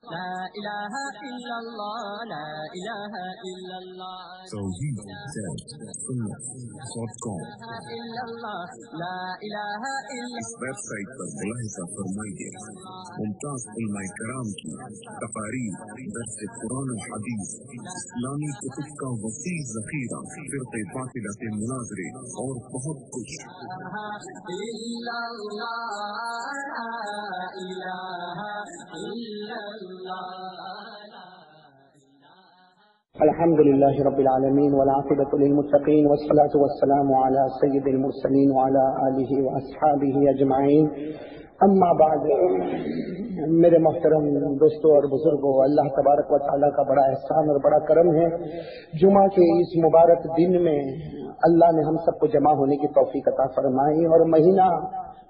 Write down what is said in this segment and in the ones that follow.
لا إله إلا الله لا إله إلا الله توحید.com إلا الله لا إله إلا اس ویب سائٹ پر ملاحظہ فرمائیے ممتاز علماء کرام کی تقاریر، درس قرآن و حدیث، اسلامی کتب کا وسیع ذخیرہ، فرقہ باطلہ کے مناظرے اور بہت کچھ۔ إلا الله لا إله إلا الله الحمد لله رب العالمين والعاقبة للمتقين والصلاة والسلام على سيد المرسلين وعلى آله وأصحابه أجمعين اما بعد۔ میرے محترم دوستوں اور بزرگوں، اللہ تبارک و تعالیٰ کا بڑا احسان اور بڑا کرم ہے، جمعہ کے اس مبارک دن میں اللہ نے ہم سب کو جمع ہونے کی توفیق عطا فرمائی، اور مہینہ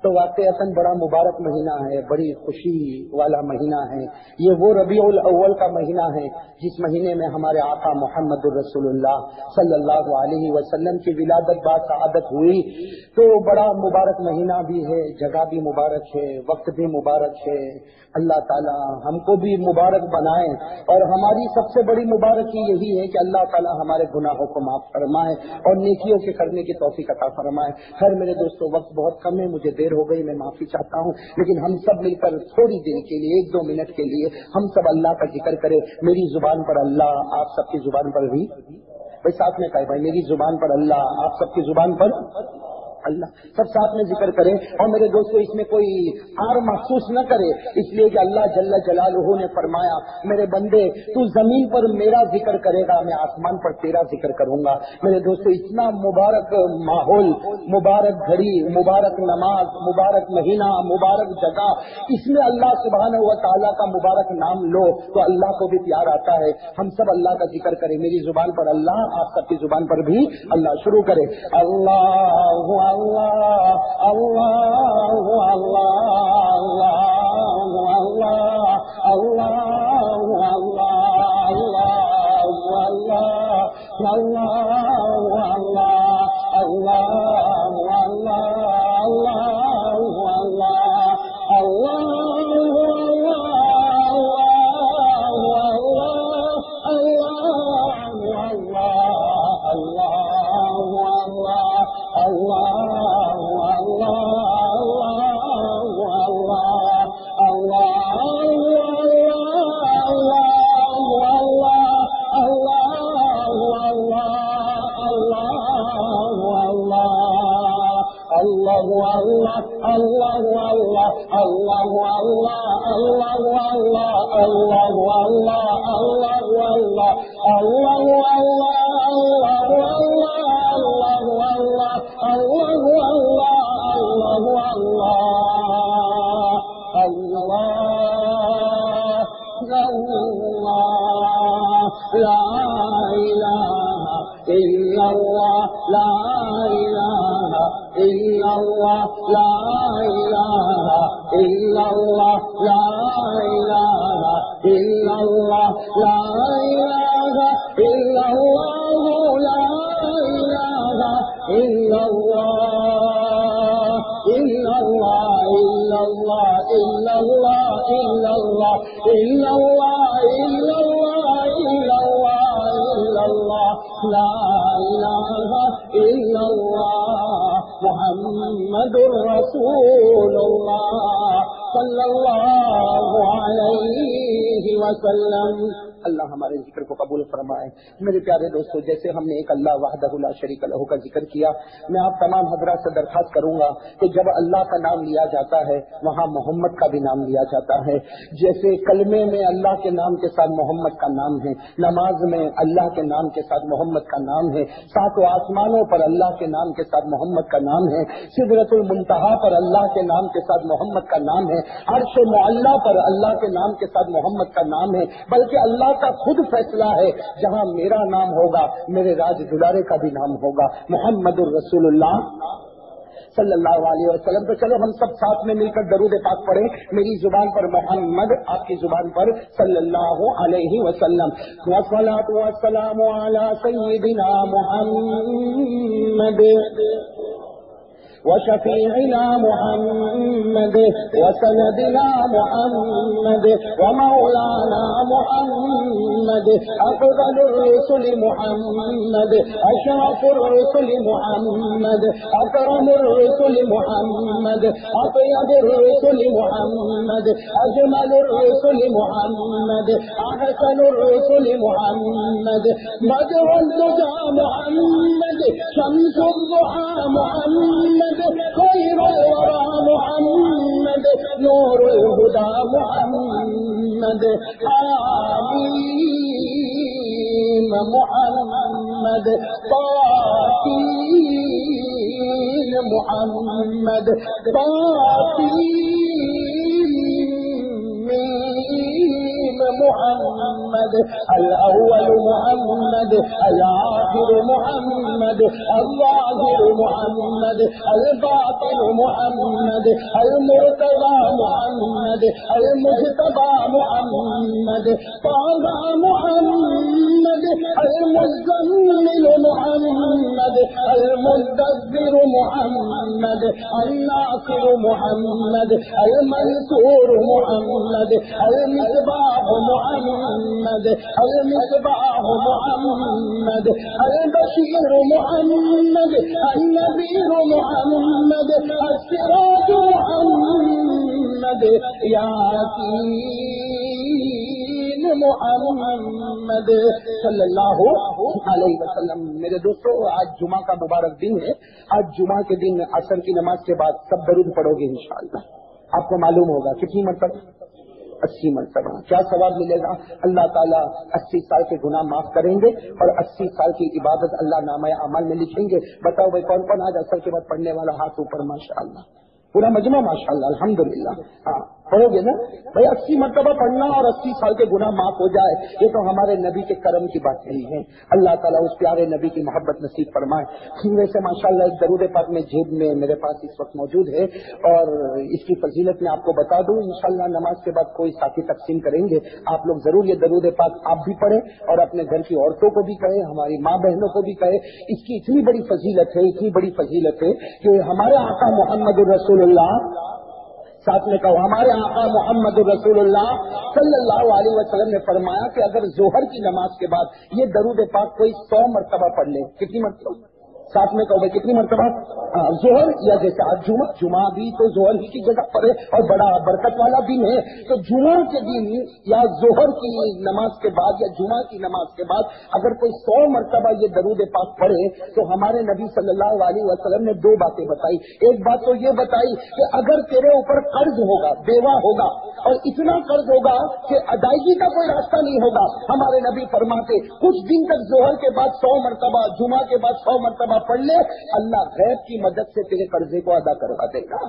تو واقعتاً بڑا مبارک مہینہ ہے، بڑی خوشی والا مہینہ ہے۔ یہ وہ ربیع الاول کا مہینہ ہے جس مہینے میں ہمارے آقا محمد الرسول اللہ صلی اللہ علیہ وسلم کی ولادت با سعادت ہوئی۔ تو بڑا مبارک مہینہ بھی ہے، جگہ بھی مبارک ہے، وقت بھی مبارک ہے۔ اللہ تعالیٰ ہم کو بھی مبارک بنائے، اور ہماری سب سے بڑی مبارکی یہی ہے کہ اللہ تعالیٰ ہمارے گناہوں کو معاف فرمائے اور نیکیوں کے کرنے کی توفیق عطا فرمائے۔ خیر میرے دوستوں، وقت بہت کم ہے، مجھے دیر ہو گئی، میں معافی چاہتا ہوں، لیکن ہم سب مل کر تھوڑی دیر کے لیے، 1-2 منٹ کے لیے ہم سب اللہ کا ذکر کریں۔ میری زبان پر اللہ، آپ سب کی زبان پر بھی بھائی ساتھ میں کہے، بھائی میری زبان پر اللہ، آپ سب کی زبان پر اللہ، سب ساتھ میں ذکر کریں۔ اور میرے دوستو، اس میں کوئی ہار محسوس نہ کرے، اس لیے کہ اللہ جل جلالہ نے فرمایا میرے بندے تو زمین پر میرا ذکر کرے گا، میں آسمان پر تیرا ذکر کروں گا۔ میرے دوستو، اتنا مبارک ماحول، مبارک گھڑی، مبارک نماز، مبارک مہینہ، مبارک جگہ، اس میں اللہ سبحانہ و تعالیٰ کا مبارک نام لو تو اللہ کو بھی پیار آتا ہے۔ ہم سب اللہ کا ذکر کریں، میری زبان پر اللہ، آپ سب کی زبان پر بھی اللہ۔ شروع کریں، اللہ اللہ اللہ اللہ اللہ محمد رسول اللہ صلی اللہ علیہ وسلم۔ اللہ ہمارے ذکر کو قبول فرمائے۔ میرے پیارے دوستو، جیسے ہم نے ایک اللہ وحدہ لا شریک لہ کا ذکر کیا، میں آپ تمام حضرات سے درخواست کروں گا کہ جب اللہ کا نام لیا جاتا ہے وہاں محمد کا بھی نام لیا جاتا ہے۔ جیسے کلمے میں اللہ کے نام کے ساتھ محمد کا نام ہے، نماز میں اللہ کے نام کے ساتھ محمد کا نام ہے، ساتوں آسمانوں پر اللہ کے نام کے ساتھ محمد کا نام ہے، سدرۃ المنتہا پر اللہ کے نام کے ساتھ محمد کا نام ہے، عرش معلیٰ پر اللہ کے نام کے ساتھ محمد کا نام ہے، بلکہ اللہ کا خود فیصلہ ہے جہاں میرا نام ہوگا میرے راج دلارے کا بھی نام ہوگا، محمد الرسول اللہ صلی اللہ علیہ وسلم۔ تو چلو ہم سب ساتھ میں مل کر درود پاک پڑھیں، میری زبان پر محمد، آپ کی زبان پر صلی اللہ علیہ وسلم۔ والصلاۃ والسلام علی سیدنا محمد وشفيعنا محمد وسندنا محمد ومولانا محمد أفضل الرسل محمد أشرف الرسل محمد أكرم الرسل محمد أطيب الرسل محمد أجمل الرسل محمد أحسن الرسل محمد بدر الدجى محمد شمس الضحى محمد خير الورى محمد نور الهدى محمد حليم محمد طاهين محمد محمد الأول محمد الآخر محمد الظاهر محمد الباطن محمد المرتضى محمد المجتبى محمد طه محمد المزمل محمد المدبر محمد الناصر محمد المنصور محمد المصباح محمد المصباح محمد البشير محمد النذير محمد السراج محمد ياسين محمد صلی اللہ علیہ وسلم. میرے دوستو آج جمعہ کا مبارک دن ہے. آج جمعہ کے دن عصر کی نماز کے بعد سب درود پڑھو گے انشاءاللہ. آپ کو معلوم ہوگا کتنی مرتبہ؟ 80 مرتبہ. کیا ثواب ملے گا؟ اللہ تعالیٰ 80 سال کے گناہ معاف کریں گے اور 80 سال کی عبادت اللہ نامہ اعمال میں لکھیں گے. بتاؤ بھائی کون کون آج عصر کے بعد پڑھنے والا؟ ہاتھ اوپر. ماشاءاللہ پورا مجمع ماشاءاللہ الحمدللہ. ہاں پڑھو گے نا بھائی؟ 80 مرتبہ پڑھنا اور 80 سال کے گناہ معاف ہو جائے یہ تو ہمارے نبی کے کرم کی بات نہیں ہے. اللہ تعالیٰ اس پیارے نبی کی محبت نصیب فرمائے. ویسے ماشاءاللہ ایک درود پاک میں جیب میں میرے پاس اس وقت موجود ہے اور اس کی فضیلت میں آپ کو بتا دوں. انشاءاللہ نماز کے بعد کوئی ساتھی تقسیم کریں گے. آپ لوگ ضرور یہ درود پاک آپ بھی پڑھیں اور اپنے گھر کی عورتوں کو بھی کہیں, ہماری ماں بہنوں کو بھی کہیں. اس کی اتنی بڑی فضیلت ہے, اتنی بڑی فضیلت ہے کہ ہمارے آقا محمد الرسول اللہ, ساتھ میں کہو ہمارے آقا محمد رسول اللہ صلی اللہ علیہ وسلم نے فرمایا کہ اگر ظہر کی نماز کے بعد یہ درود پاک کوئی 100 مرتبہ پڑھ لے. کتنی مرتبہ؟ ساتھ میں کہو بھائی کتنی مرتبہ؟ ظہر یا جیسے آج جمعہ بھی تو ظہر ہی کی جگہ پر ہے اور بڑا برکت والا دن ہے. تو جمعہ کے دن یا ظہر کی نماز کے بعد یا جمعہ کی نماز کے بعد اگر کوئی 100 مرتبہ یہ درود پاک پڑھے تو ہمارے نبی صلی اللہ علیہ وسلم نے 2 باتیں بتائی. ایک بات تو یہ بتائی کہ اگر تیرے اوپر قرض ہوگا, بیوہ ہوگا اور اتنا قرض ہوگا کہ ادائیگی کا کوئی راستہ نہیں ہوگا, ہمارے نبی فرماتے کچھ دن تک ظہر کے بعد 100 مرتبہ, جمعہ کے بعد 100 مرتبہ پڑھ لے, اللہ غیب کی مدد سے تیرے قرضے کو ادا کروا دے گا.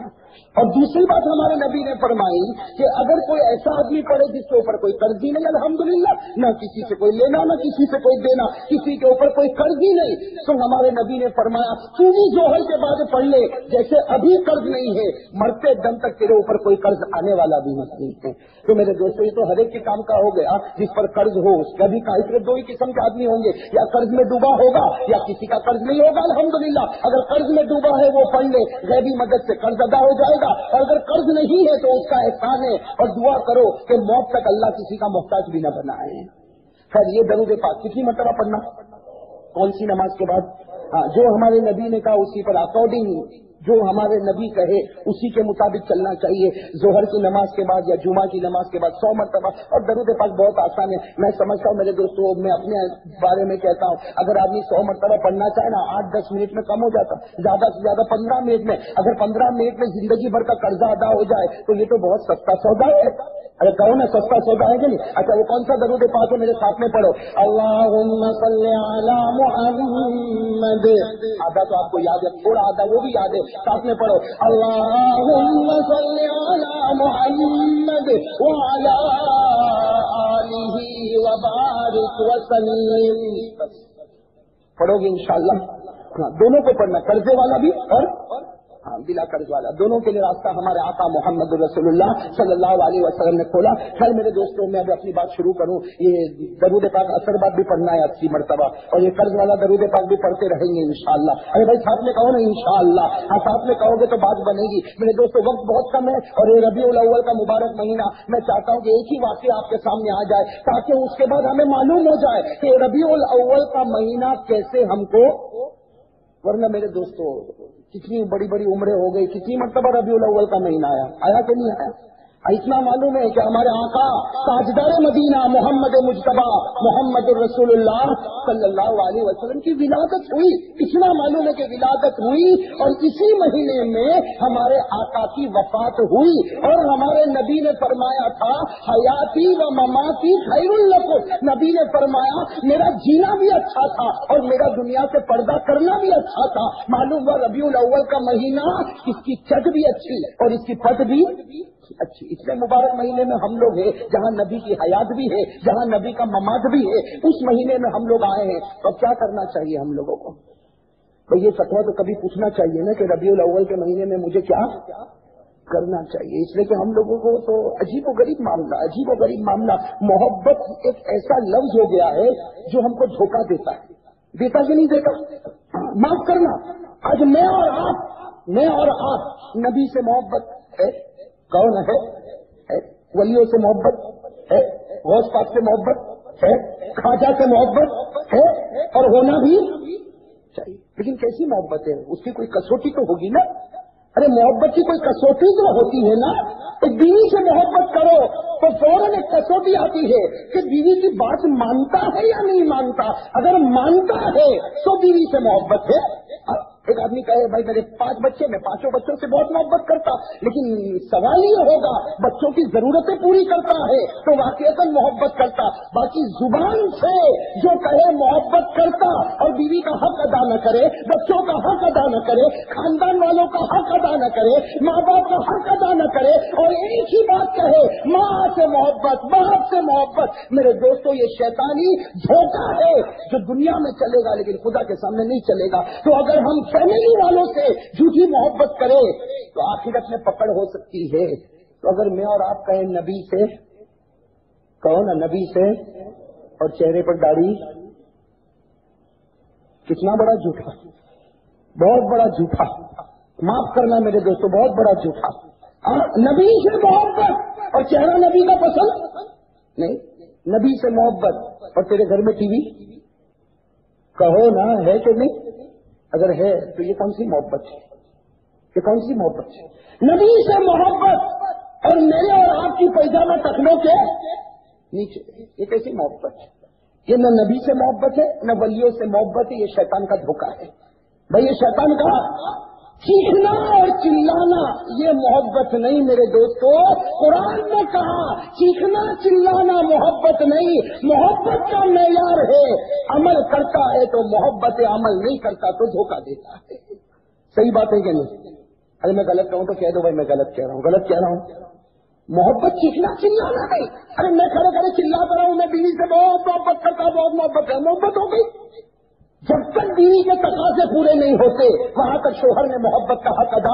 اور دوسری بات ہمارے نبی نے فرمائی کہ اگر کوئی ایسا آدمی پڑے جس کے اوپر کوئی قرض ہی نہیں, الحمدللہ, نہ کسی سے کوئی لینا نہ کسی سے کوئی دینا, کسی کے اوپر کوئی قرض ہی نہیں, تو ہمارے نبی نے فرمایا تو بھی ظہر کے بعد پڑھ لے جیسے ابھی قرض نہیں ہے, مرتے دم تک تیرے اوپر کوئی قرض آنے والا بھی نہیں ہے. تو میرے دوستوں یہ تو ہر ایک کے کام کا ہو گیا. جس پر قرض ہو اس کا بھی صرف 2 ہی قسم کے آدمی ہوں گے, یا قرض میں ڈوبا ہوگا یا کسی کا قرض نہیں ہوگا. الحمدللہ اگر قرض میں ڈوبا ہے وہ پڑھ لے, غیبی مدد سے قرض ادا ہو جائے گا. اور اگر قرض نہیں ہے تو اس کا احسان ہے اور دعا کرو کہ موت تک اللہ کسی کا محتاج بھی نہ بنائے. خیر یہ درود پاک کتنی مرتبہ پڑھنا؟ کون سی نماز کے بعد؟ جو ہمارے نبی نے کہا اسی پر اکارڈنگ جو ہمارے نبی کہے اسی کے مطابق چلنا چاہیے. ظہر کی نماز کے بعد یا جمعہ کی نماز کے بعد 100 مرتبہ. اور درود پاک بہت آسان ہے, میں سمجھتا ہوں میرے دوستوں, میں اپنے بارے میں کہتا ہوں اگر آدمی 100 مرتبہ پڑھنا چاہے نا 8-10 منٹ میں کم ہو جاتا, زیادہ سے زیادہ 15 منٹ میں. اگر 15 منٹ میں زندگی بھر کا قرضہ ادا ہو جائے تو یہ تو بہت سستا سودا ہے. ارے کہو نا سستا سودا ہے کہ نہیں؟ اچھا وہ کون سا درود پاک ہے میرے ساتھ میں پڑھو, اللہم صلی علی محمد. آدھا تو آپ کو یاد ہے, تھوڑا آدھا وہ بھی یاد ہے, ساتھ میں پڑھو اللہم صلی علی محمد وعلی آلہ وبارک وسلم. پڑھو گے انشاءاللہ. دونوں کو پڑھنا, قرضے والا بھی اور بلا قرض والا، دونوں کے لیے راستہ ہمارے آقا محمد رسول اللہ صلی اللہ علیہ وسلم نے کھولا. خیر میرے دوستوں، میں اب اپنی بات شروع کروں. یہ درود پاک اثر بعد بھی پڑھنا ہے 80 مرتبہ، اور یہ قرض والا درود پاک بھی پڑھتے رہیں گے انشاءاللہ. ارے بھائی ساتھ میں کہو نا انشاءاللہ. ہاں ساتھ میں کہو گے تو بات بنے گی. میرے دوستوں وقت بہت کم ہے، اور یہ ربیع الاول کا مبارک مہینہ، میں چاہتا ہوں کہ ایک ہی واقعہ آپ کے سامنے آ جائے تاکہ اس کے بعد ہمیں معلوم ہو جائے کہ ربیع الاول کا مہینہ کیسے ہم کو. ورنہ میرے دوستوں کتنی بڑی بڑی عمریں ہو گئی، کتنی مرتبہ ربیع الاول کا مہینہ آیا کہ نہیں آیا؟ اتنا معلوم ہے کہ ہمارے آقا تاجدار مدینہ محمد مجتبی محمد الرسول اللہ صلی اللہ علیہ وسلم کی ولادت ہوئی. اتنا معلوم ہے کہ ولادت ہوئی، اور اسی مہینے میں ہمارے آقا کی وفات ہوئی. اور ہمارے نبی نے فرمایا تھا حیاتی و مماتی خیر لکم. نبی نے فرمایا میرا جینا بھی اچھا تھا اور میرا دنیا سے پردہ کرنا بھی اچھا تھا. معلوم ہوا ربیع الاول کا مہینہ، اس کی چٹ بھی اچھی اور اس کی پٹ بھی اچھی. اتنے مبارک مہینے میں ہم لوگ ہیں جہاں نبی کی حیات بھی ہے، جہاں نبی کا ممات بھی ہے. اس مہینے میں ہم لوگ آئے ہیں، تو کیا کرنا چاہیے ہم لوگوں کو؟ تو یہ فتویٰ تو کبھی پوچھنا چاہیے نا کہ ربیع الاول کے مہینے میں مجھے کیا کرنا چاہیے. اس لیے کہ ہم لوگوں کو تو عجیب و غریب معاملہ. محبت ایک ایسا لفظ ہو گیا ہے جو ہم کو دھوکہ دیتا کہ نہیں دیتا. معاف کرنا، آج میں اور آپ نبی سے محبت ہے، کون ہے؟ ولیوں سے محبت ہے، غوث پاک سے محبت ہے، خواجہ سے محبت ہے، اور ہونا بھی چاہیے. لیکن کیسی محبت ہے؟ اس کی کوئی کسوٹی تو ہوگی نا. ارے محبت کی کوئی کسوٹی تو ہوتی ہے نا. ایک بیوی سے محبت کرو تو فوراً ایک کسوٹی آتی ہے کہ بیوی کی بات مانتا ہے یا نہیں مانتا. اگر مانتا ہے تو بیوی سے محبت ہے. ایک آدمی کہے بھائی میرے 5 بچے، میں 5 بچوں سے بہت محبت کرتا، لیکن سوال یہ ہوگا بچوں کی ضرورتیں پوری کرتا ہے تو واقعتاً محبت کرتا. باقی زبان سے جو کہے محبت کرتا اور بیوی کا حق ادا نہ کرے، بچوں کا حق ادا نہ کرے، خاندان والوں کا حق ادا نہ کرے، ماں باپ کا حق ادا نہ کرے، اور ایک ہی بات کہے ماں سے محبت، باپ سے محبت. میرے دوستوں یہ شیطانی دھوکہ ہے جو دنیا میں چلے گا لیکن خدا کے سامنے نہیں چلے گا. تو اگر ہم فیملی والوں سے جھوٹی محبت کرے تو آخرت میں پکڑ ہو سکتی ہے. تو اگر میں اور آپ کہیں نبی سے، کہو نا نبی سے، اور چہرے پر داڑھی، کتنا بڑا جھوٹا، بہت بڑا جھوٹا. معاف کرنا میرے دوستوں، بہت بڑا جھوٹا. نبی سے محبت اور چہرہ نبی کا پسند نہیں. نبی سے محبت اور تیرے گھر میں ٹی وی، کہو نا ہے کہ نہیں؟ اگر ہے تو یہ کون سی محبت ہے؟ یہ کون سی محبت ہے؟ نبی سے محبت اور میرے اور آپ کی پیجامہ ٹخنوں کے نیچے، یہ کیسی محبت ہے؟ یہ نہ نبی سے محبت ہے نہ ولیوں سے محبت ہے. یہ شیطان کا دھوکہ ہے بھائی. یہ شیطان کا چیخنا اور چلانا یہ محبت نہیں میرے دوستو. قرآن نے کہا چیخنا چلانا محبت نہیں. محبت کا معیار ہے عمل کرتا ہے تو محبت ہے، عمل نہیں کرتا تو دھوکہ دیتا ہے. صحیح بات ہے کہ نہیں؟ ارے میں غلط کہوں تو کہہ دو بھائی میں غلط کہہ رہا ہوں. محبت چیخنا چلانا نہیں. ارے میں کھڑے کھڑے چلاتا رہا ہوں میں بیوی سے بہت محبت کرتا، بہت محبت ہے، محبت ہو گئی. جب تک بیوی کے تقاضے پورے نہیں ہوتے وہاں تک شوہر نے محبت کا حق ادا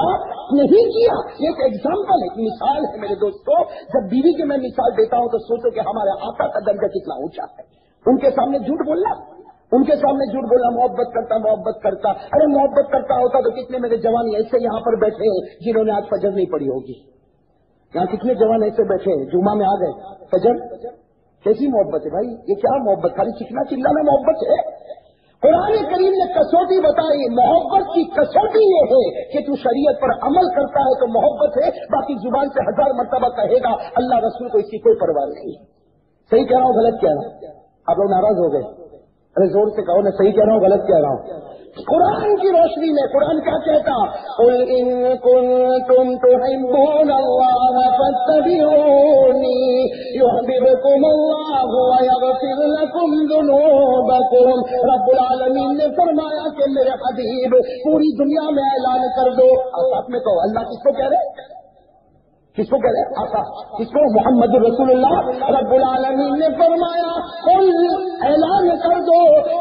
نہیں کیا. یہ ایک ایگزامپل ہے، ایک مثال ہے میرے دوستو. جب بیوی کی میں مثال دیتا ہوں تو سوچو کہ ہمارے آقا کا درجہ کتنا اونچا ہے. ان کے سامنے جھوٹ بولنا، محبت کرتا. ارے محبت کرتا ہوتا تو کتنے میرے جوان ایسے یہاں پر بیٹھے ہیں جنہوں نے آج فجر نہیں پڑھی ہوگی. یہاں کتنے جوان ایسے بیٹھے ہیں جمعہ میں آ گئے فجر. کیسی محبت ہے بھائی؟ یہ کیا محبت؟ خالی چکنا چلانا محبت ہے؟ قرآن کریم نے کسوٹی بتائی. محبت کی کسوٹی یہ ہے کہ تو شریعت پر عمل کرتا ہے تو محبت ہے، باقی زبان سے 1000 مرتبہ کہے گا اللہ رسول کو اس کی کوئی پرواہ نہیں. صحیح کہہ رہا ہوں غلط کہہ رہا ہوں؟ آپ لوگ ناراض ہو گئے؟ ارے زور سے کہو نا، صحیح کہہ رہا ہوں غلط کہہ رہا ہوں؟ قرآن کی روشنی میں قرآن کیا کہتا؟ قل ان کنتم تحبون اللہ فاتبعونی یحببکم اللہ ویغفر لکم ذنوبکم. رب العالمین نے فرمایا کہ میرے حبیب پوری دنیا میں اعلان کر دو. آپ میں کہو اللہ کس کو کہہ رہے؟ کس کو کہہ رہے؟ آقا. کس کو؟ محمد رسول اللہ. رب العالمین نے فرمایا قل اعلان کر دو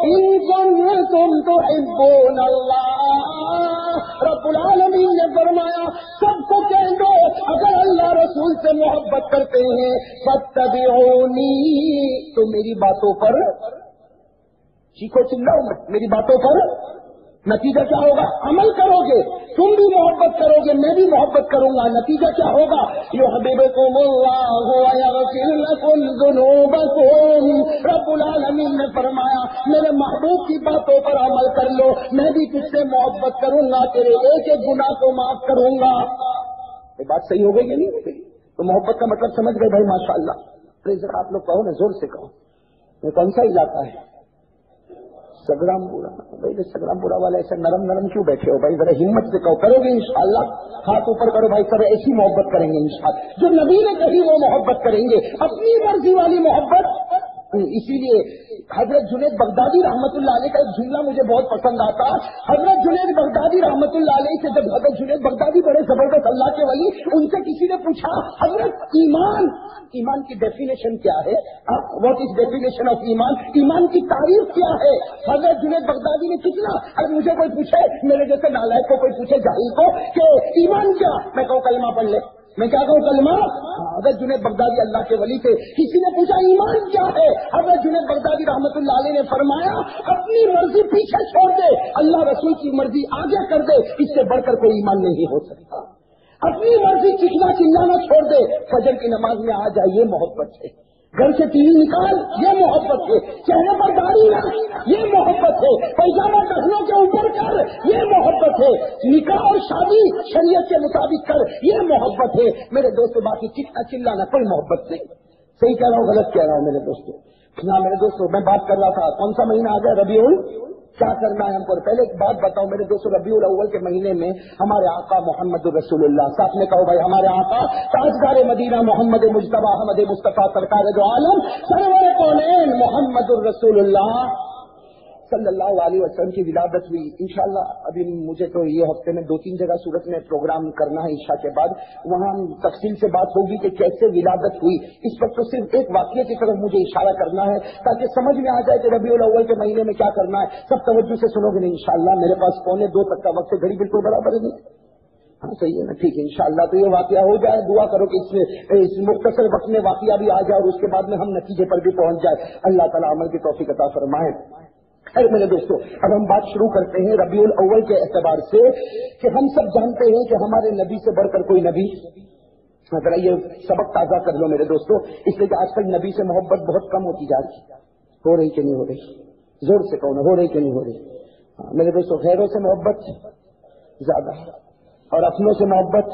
ان کنتم تحبون اللہ. رب رب العالمین نے فرمایا سب کو کہہ دو اگر اللہ رسول سے محبت کرتے ہیں فاتبعونی تو میری باتوں پر چیخو چلاؤ مت، میری باتوں پر نتیجہ کیا ہوگا؟ عمل کرو گے، تم بھی محبت کرو گے، میں بھی محبت کروں گا، نتیجہ کیا ہوگا؟ یحببکم اللہ ویغفر لکم ذنوبکم، رب العالمین نے فرمایا میرے محبوب کی باتوں پر عمل کر لو، میں بھی تجھ سے محبت کروں گا، تیرے ایک ایک گناہ کو معاف کروں گا۔ یہ بات صحیح ہو گئی کہ نہیں ہو گئی؟ تو محبت کا مطلب سمجھ گئے بھائی؟ ماشاءاللہ۔ ذرا آپ لوگ کہو نا، زور سے کہو، یہ کون سا علاقہ ہے؟ سگرام پورا۔ بھائی سگرام پورا والے ایسے نرم نرم کیوں بیٹھے ہو بھائی؟ ذرا ہمت سے کہو، کرو گے انشاءاللہ؟ ہاتھ اوپر کرو بھائی، سب ایسی محبت کریں گے انشاءاللہ، جو نبی نے کہی وہ محبت کریں گے، اپنی مرضی والی محبت۔ اسی لیے حضرت جنید بغدادی رحمت اللہ علیہ کا ایک جملہ مجھے بہت پسند آتا۔ حضرت جنید بغدادی رحمت اللہ علیہ سے جب حضرت جنید بغدادی بڑے زبردست اللہ کے ولی، ان سے کسی نے پوچھا حضرت ایمان کی ڈیفینیشن کیا ہے؟ واٹ از ڈیفینیشن آف ایمان؟ ایمان کی تعریف کیا ہے؟ حضرت جنید بغدادی نے کتنا، اگر مجھے کوئی پوچھے، میرے جیسے نالائق کو کوئی پوچھے جاہل کو کہ ایمان کیا، میں کہوں کلمہ پڑھ لے، میں کیا کہوں کلمہ؟ حضرت جنید بغدادی اللہ کے ولی تھے، کسی نے پوچھا ایمان کیا ہے؟ حضرت جنید بغدادی رحمت اللہ علیہ نے فرمایا اپنی مرضی پیچھے چھوڑ دے، اللہ رسول کی مرضی آگے کر دے، اس سے بڑھ کر کوئی ایمان نہیں ہو سکتا۔ اپنی مرضی چیخنا چلانا چھوڑ دے، فجر کی نماز میں آ جائے، یہ محبت ہے۔ گھر سے ٹی وی نکال، یہ محبت ہے۔ چہرے پر داڑھی رکھ، یہ محبت ہے۔ پیجامہ ٹخنوں کے اوپر کر، یہ محبت ہے۔ نکاح اور شادی شریعت کے مطابق کر، یہ محبت ہے۔ میرے دوستوں باقی چیخنا چلانا کوئی محبت نہیں۔ صحیح کہہ رہا ہوں غلط کہہ رہا ہوں میرے دوستوں؟ نہ میرے دوستوں، میں بات کر رہا تھا کون سا مہینہ آ گیا؟ ربیع الاول۔ کیا کرنا ہے ہم کو؟ پہلے ایک بات بتاؤ میرے دوستوں، ربیع الاول کے مہینے میں ہمارے آقا محمد رسول اللہ، ساتھ میں کہو بھائی ہمارے آقا تاجدار مدینہ محمد مجتبی احمد مصطفیٰ سرکار دو عالم سرور کونین محمد الرسول اللہ صلی اللہ علیہ وسلم کی ولادت ہوئی۔ انشاءاللہ ابھی مجھے تو یہ ہفتے میں 2-3 جگہ صورت میں پروگرام کرنا ہے عشاء کے بعد، وہاں تفصیل سے بات ہوگی کہ کیسے ولادت ہوئی۔ اس وقت تو صرف ایک واقعے کی طرف مجھے اشارہ کرنا ہے تاکہ سمجھ میں آ جائے کہ ربیع الاول کے مہینے میں کیا کرنا ہے۔ سب توجہ سے سنو گے نا انشاءاللہ؟ میرے پاس 1:45 تک کا وقت ہے، گھڑی بالکل برابر ہے نہیں؟ ہاں صحیح ہے نا؟ ٹھیک ہے انشاءاللہ تو یہ واقعہ ہو جائے، دعا کرو کہ اس مختصر وقت میں واقعہ بھی آ جائے اور اس کے بعد میں ہم نتیجے پر بھی پہنچ جائے۔ اللہ تعالیٰ عمل کی توفیق عطا فرمائے۔ خیر میرے دوستوں، اب ہم بات شروع کرتے ہیں ربیع الاول کے اعتبار سے کہ ہم سب جانتے ہیں کہ ہمارے نبی سے بڑھ کر کوئی نبی، ذرا یہ سبق تازہ کر لو میرے دوستوں، اس لیے کہ آج کل نبی سے محبت بہت کم ہوتی جا رہی ہے۔ ہو رہی کہ نہیں ہو رہی؟ زور سے کہو نا، ہو رہی کہ نہیں ہو رہی؟ میرے دوستوں، غیروں سے محبت زیادہ ہے اور اپنوں سے محبت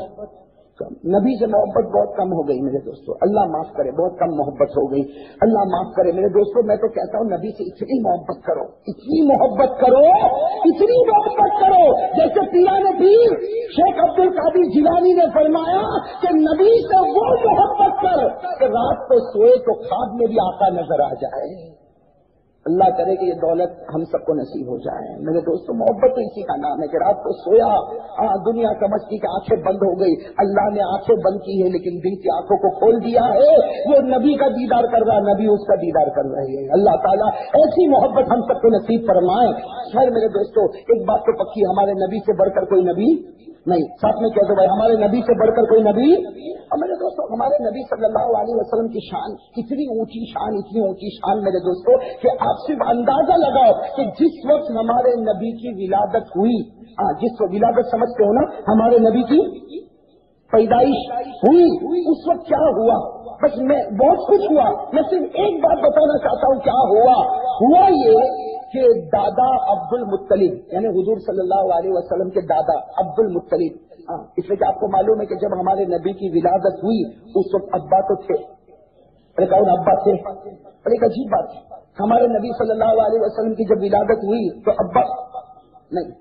کم۔ نبی سے محبت بہت کم ہو گئی میرے دوستوں، اللہ معاف کرے، بہت کم محبت ہو گئی، اللہ معاف کرے میرے دوستوں۔ میں تو کہتا ہوں نبی سے اتنی محبت کرو، اتنی محبت کرو، اتنی محبت کرو جیسے پیران پیر شیخ عبد القادر جیلانی نے فرمایا کہ نبی سے وہ محبت کر کہ رات کو سوئے تو خواب میں بھی آقا نظر آ جائے۔ اللہ کرے کہ یہ دولت ہم سب کو نصیب ہو جائے میرے دوستوں۔ محبت تو اسی کا نام ہے کہ رات کو سویا، دنیا سمجھتی کہ آنکھیں بند ہو گئی، اللہ نے آنکھیں بند کی ہے لیکن دل کی آنکھوں کو کھول دیا ہے، وہ نبی کا دیدار کر رہا، نبی اس کا دیدار کر رہے ہیں۔ اللہ تعالیٰ ایسی محبت ہم سب کو نصیب فرمائے۔ خیر میرے دوستوں، ایک بات تو پکی، ہمارے نبی سے بڑھ کر کوئی نبی نہیں۔ ساتھ میں کہہ دو بھائی ہمارے نبی سے بڑھ کر کوئی نبی۔ اور میرے دوستوں، ہمارے نبی صلی اللہ علیہ وسلم کی شان اتنی اونچی شان، اتنی اونچی شان میرے دوستوں کہ آپ صرف اندازہ لگاؤ کہ جس وقت ہمارے نبی کی ولادت ہوئی، جس وقت ولادت سمجھتے ہو نا، ہمارے نبی کی پیدائش ہوئی، اس وقت کیا ہوا؟ بس میں بہت کچھ ہوا، میں صرف ایک بات بتانا چاہتا ہوں کیا ہوا یہ کہ دادا عبد المطلب یعنی حضور صلی اللہ علیہ وسلم کے دادا عبد المطلب، اس لیے کہ آپ کو معلوم ہے کہ جب ہمارے نبی کی ولادت ہوئی اس وقت ابا تو تھے، ابا تھے، اور ایک عجیب بات ہے، ہمارے نبی صلی اللہ علیہ وسلم کی جب ولادت ہوئی تو ابا نہیں،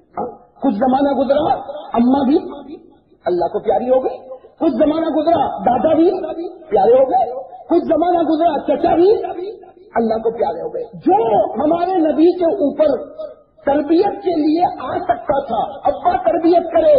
کچھ زمانہ گزرا اماں بھی اللہ کو پیاری ہو گئی، کچھ زمانہ گزرا دادا بھی پیارے ہو گئے، کچھ زمانہ گزرا چچا بھی اللہ کو پیارے ہو گئے۔ جو ہمارے نبی کے اوپر تربیت کے لیے آ سکتا تھا، ابا تربیت کرے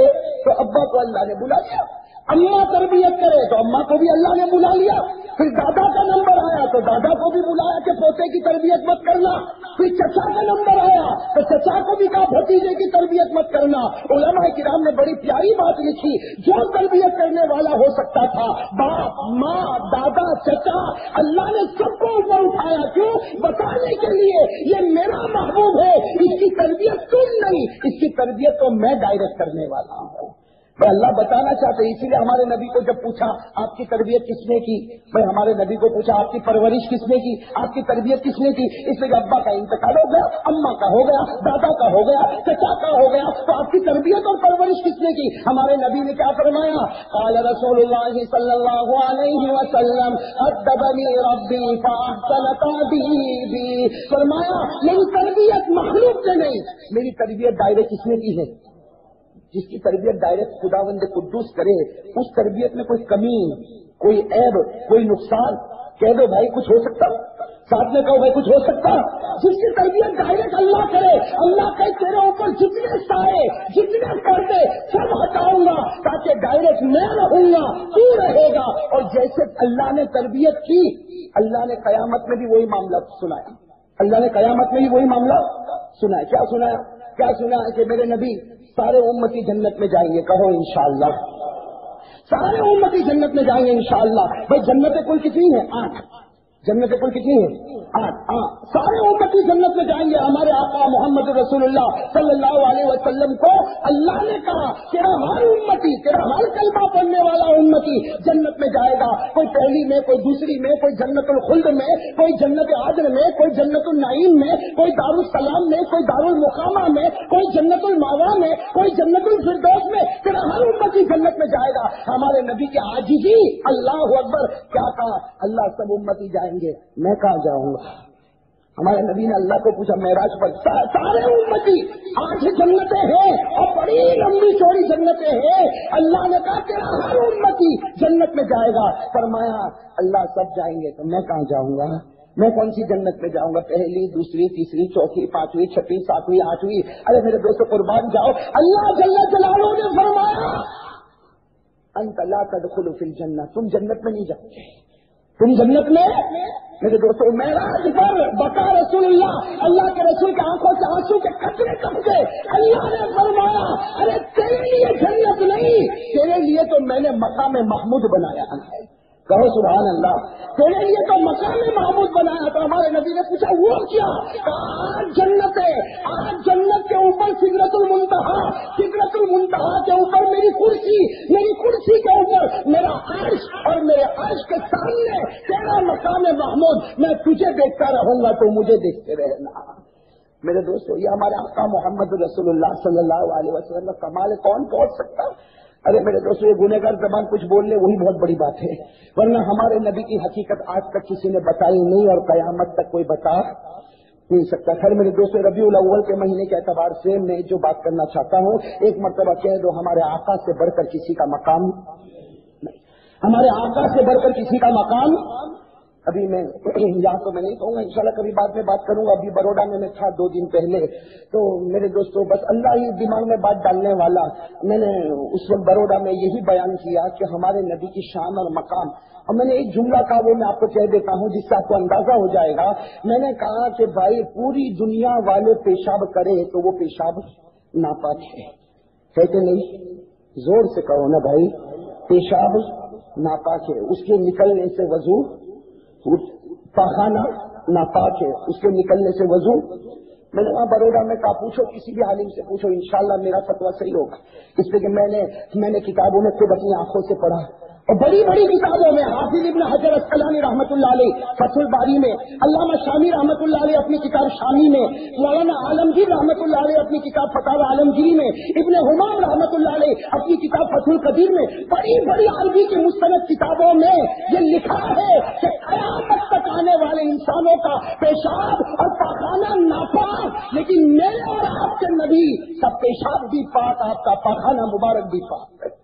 تو ابا کو اللہ نے بلا لیا، اماں تربیت کرے تو اماں کو بھی اللہ نے بلا لیا، پھر دادا کا نمبر آیا تو دادا کو بھی بلایا کہ پوتے کی تربیت مت کرنا، پھر چچا کا نمبر آیا تو چچا کو بھی کہا بھتیجے کی تربیت مت کرنا. علماء کرام نے بڑی پیاری بات لکھی, جو تربیت کرنے والا ہو سکتا تھا, باپ, ماں, دادا, چچا, اللہ نے سب کو اوپر اٹھایا. کیوں؟ بتانے کے لیے یہ میرا محبوب ہے, اس کی تربیت تم نہیں, اس کی تربیت تو میں ڈائریکٹ کرنے والا ہوں. میں اللہ بتانا چاہتے, اسی لیے ہمارے نبی کو جب پوچھا آپ کی تربیت کس نے کی, میں ہمارے نبی کو پوچھا آپ کی پرورش کس نے کی, آپ کی تربیت کس نے کی. اس لیے ابا کا انتقال ہو گیا, اماں کا ہو گیا, دادا کا ہو گیا, چچا کا ہو گیا, تو آپ کی تربیت اور پرورش کس نے کی. ہمارے نبی نے کیا فرمایا, قال رسول اللہ صلی اللہ علیہ وسلم ادبنی ربی فاحسن تادیبی. فرمایا میری تربیت مخلوق نے نہیں, میری تربیت ڈائریکٹ کس نے کی ہے. جس کی تربیت ڈائریکٹ خداوند قدوس کرے, اس تربیت میں کوئی کمی, کوئی عیب, کوئی نقصان, کہہ دو بھائی کچھ ہو سکتا, ساتھ میں کہو بھائی کچھ ہو سکتا. جس کی تربیت ڈائریکٹ اللہ کرے, اللہ کہے تیرے اوپر جتنے سائے, جتنے پردے سب ہٹاؤں گا تاکہ ڈائریکٹ میں رہوں گا, تو رہے گا. اور جیسے اللہ نے تربیت کی, اللہ نے قیامت میں بھی وہی معاملہ سنایا. اللہ نے قیامت میں بھی وہی معاملہ سنایا. کیا سنایا؟ کیا سنا ہے کہ میرے نبی سارے امتی جنت میں جائیں گے. کہو انشاءاللہ. سارے امتی جنت میں جائیں گے انشاءاللہ. بھائی جنتیں کل کتنی ہیں؟ 8. جنتیں کل کتنی ہیں؟ 8. سارے امتی جنت میں جائیں گے. ہمارے آقا محمد رسول اللہ صلی اللہ علیہ وسلم کو اللہ نے کہا تیرا ہر امتی, تیرا ہر کلمہ پڑھنے والا امتی جنت میں جائے گا. کوئی پہلی میں, کوئی دوسری میں, کوئی جنت الخلد میں, کوئی جنت عدن میں, کوئی جنت النعیم میں, کوئی دارالسلام میں, کوئی دارالمقامہ میں, کوئی جنت الماوا میں, کوئی جنت الفردوس میں. تیرا ہر امتی جنت میں جائے گا. ہمارے نبی کی عاجزی, اللہ اکبر, کیا کہا, اللہ سب امتی جائیں گے, میں کہاں جاؤں گا. ہمارے نبی نے اللہ کو پوچھا معراج پر, سارے امتی 8 جنتیں ہیں اور بڑی لمبی چوڑی جنتیں ہیں. اللہ نے کہا تیرا ہر امتی جنت میں جائے گا. فرمایا اللہ سب جائیں گے تو میں کہاں جاؤں گا, میں کون سی جنت میں جاؤں گا, پہلی, دوسری, تیسری, چوتھی, 5ویں, 6ویں, 7ویں, 8ویں. ارے میرے دوستوں قربان جاؤ. اللہ جل جلالہ نے فرمایا انت لا تدخل فی الجنہ, تم جنت میں نہیں جاؤ گے, تم جنت میں. میرے دوستوں معراج پر بقا رسول اللہ, اللہ کے رسول کے آنکھوں سے آنسو کے قطرے ٹپکے. اللہ نے فرمایا ارے تیرے لیے جنت نہیں, تیرے لیے تو میں نے مقام محمود بنایا ہے. کہو سبحان اللہ. تیرے لیے تو مقام محمود بنایا. تو ہمارے نبی نے پوچھا وہ کیا؟ آج جنت ہے, آج جنت کے اوپر سدرۃ المنتہا, سدرۃ المنتہا کے اوپر میری کرسی, میری کرسی کے اوپر میرا عرش, اور میرے عرش کے سامنے تیرا مقام محمود. میں تجھے دیکھتا رہوں گا تو مجھے دیکھتے رہنا. میرے دوستو یہ ہمارے آقا محمد رسول اللہ صلی اللہ علیہ وسلم کا کمال ہے, کون پہنچ سکتا. ارے میرے دوستو یہ گنہگار زبان کچھ بول لے وہی بہت بڑی بات ہے, ورنہ ہمارے نبی کی حقیقت آج تک کسی نے بتائی نہیں اور قیامت تک کوئی بتا نہیں سکتا. خیر میرے دوستو ربیع الاول کے مہینے کے اعتبار سے میں جو بات کرنا چاہتا ہوں, ایک مرتبہ کہہ دو ہمارے آقا سے بڑھ کر کسی کا مقام نہیں, ہمارے آقا سے بڑھ کر کسی کا مقام. ابھی میں یہاں تو میں نہیں کہوں گا, انشاءاللہ کبھی بعد میں بات کروں گا. ابھی بروڈا میں تھا 2 دن پہلے, تو میرے دوستوں بس اللہ ہی دماغ میں بات ڈالنے والا. میں نے اس وقت بروڈا میں یہی بیان کیا کہ ہمارے نبی کی شان اور مقام, اور میں نے ایک جملہ کہا وہ میں آپ کو کہہ دیتا ہوں جس سے آپ کو اندازہ ہو جائے گا. میں نے کہا کہ بھائی پوری دنیا والے پیشاب کرے تو وہ پیشاب ناپاک ہے کہ نہیں؟ زور سے کہو نا بھائی, پیشاب ناپاک ہے, اس کے نکلنے سے وضو, پاخانہ ناپاک ہے, اس کے نکلنے سے وضو. میں نے وہاں بروڈا میں کہا پوچھو کسی بھی عالم سے پوچھو, انشاءاللہ میرا فتویٰ صحیح ہوگا. اس لیے کہ میں نے کتابوں میں خود اپنی آنکھوں سے پڑھا, اور بڑی بڑی کتابوں میں حافظ ابن حجر اسقلانی رحمۃ اللہ علیہ فتح الباری میں, علامہ شامی رحمۃ اللہ علیہ اپنی کتاب شامی میں, مولانا عالمگیر رحمۃ اللہ علیہ اپنی کتاب فتاوی عالمگیری میں, ابن حمام رحمۃ اللہ علیہ اپنی کتاب فتح القدیر میں, بڑی بڑی عربی کی مستند کتابوں میں یہ لکھا ہے کہ قیامت تک آنے والے انسانوں کا پیشاب اور پاخانہ ناپاک, لیکن میرے اور آپ کے نبی کا پیشاب بھی پاک, آپ کا پاخانہ مبارک بھی پاک ہے.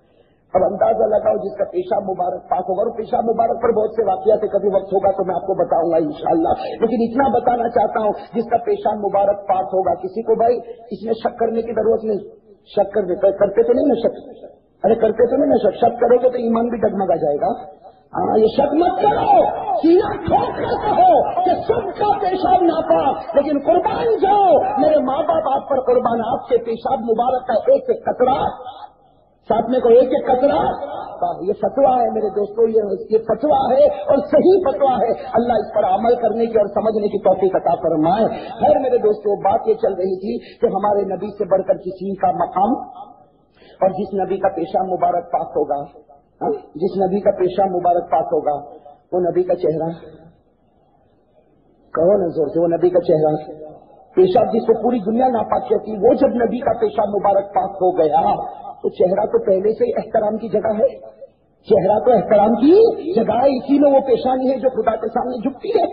اب اندازہ لگاؤ جس کا پیشاب مبارک پاک ہوگا, اور پیشاب مبارک پر بہت سے واقعات ہے, کبھی وقت ہوگا تو میں آپ کو بتاؤں گا انشاءاللہ. لیکن اتنا بتانا چاہتا ہوں جس کا پیشاب مبارک پاک ہوگا, کسی کو بھائی اس میں شک کرنے کی ضرورت نہیں. شک کرتے تو نہیں نا شک, ارے کرتے تو نہیں نا شک کرو گے تو ایمان بھی ڈگمگا جائے گا. ہاں یہ شک مت کرو, سینہ ٹھوک کر کہو کہ سب کا پیشاب ناپاک, لیکن قربان جاؤ میرے ماں باپ آپ پر قربان، آپ کے پیشاب مبارک کا ایک ایک قطرہ، ساتھ میں کوئی ایک ایک قطرہ، یہ فتوا ہے میرے دوستوں، یہ فتوا ہے اور صحیح فتوا ہے، اللہ اس پر عمل کرنے کی اور سمجھنے کی توفیق عطا فرمائے۔ خیر میرے دوستوں، بات یہ چل رہی تھی کہ ہمارے نبی سے بڑھ کر کسی کا مقام، اور جس نبی کا پیشاب مبارک پاک ہوگا، جس نبی کا پیشاب مبارک پاک ہوگا، وہ نبی کا چہرہ، کہو نا زور سے، وہ نبی کا چہرہ، پیشاب جس کو پوری دنیا ناپاک کہتی، وہ جب نبی کا پیشاب مبارک پاک ہو گیا تو چہرہ تو پہلے سے احترام کی جگہ ہے، چہرہ تو احترام کی جگہ ہے، اسی میں وہ پیشانی ہے جو خدا کے سامنے جھکتی ہے،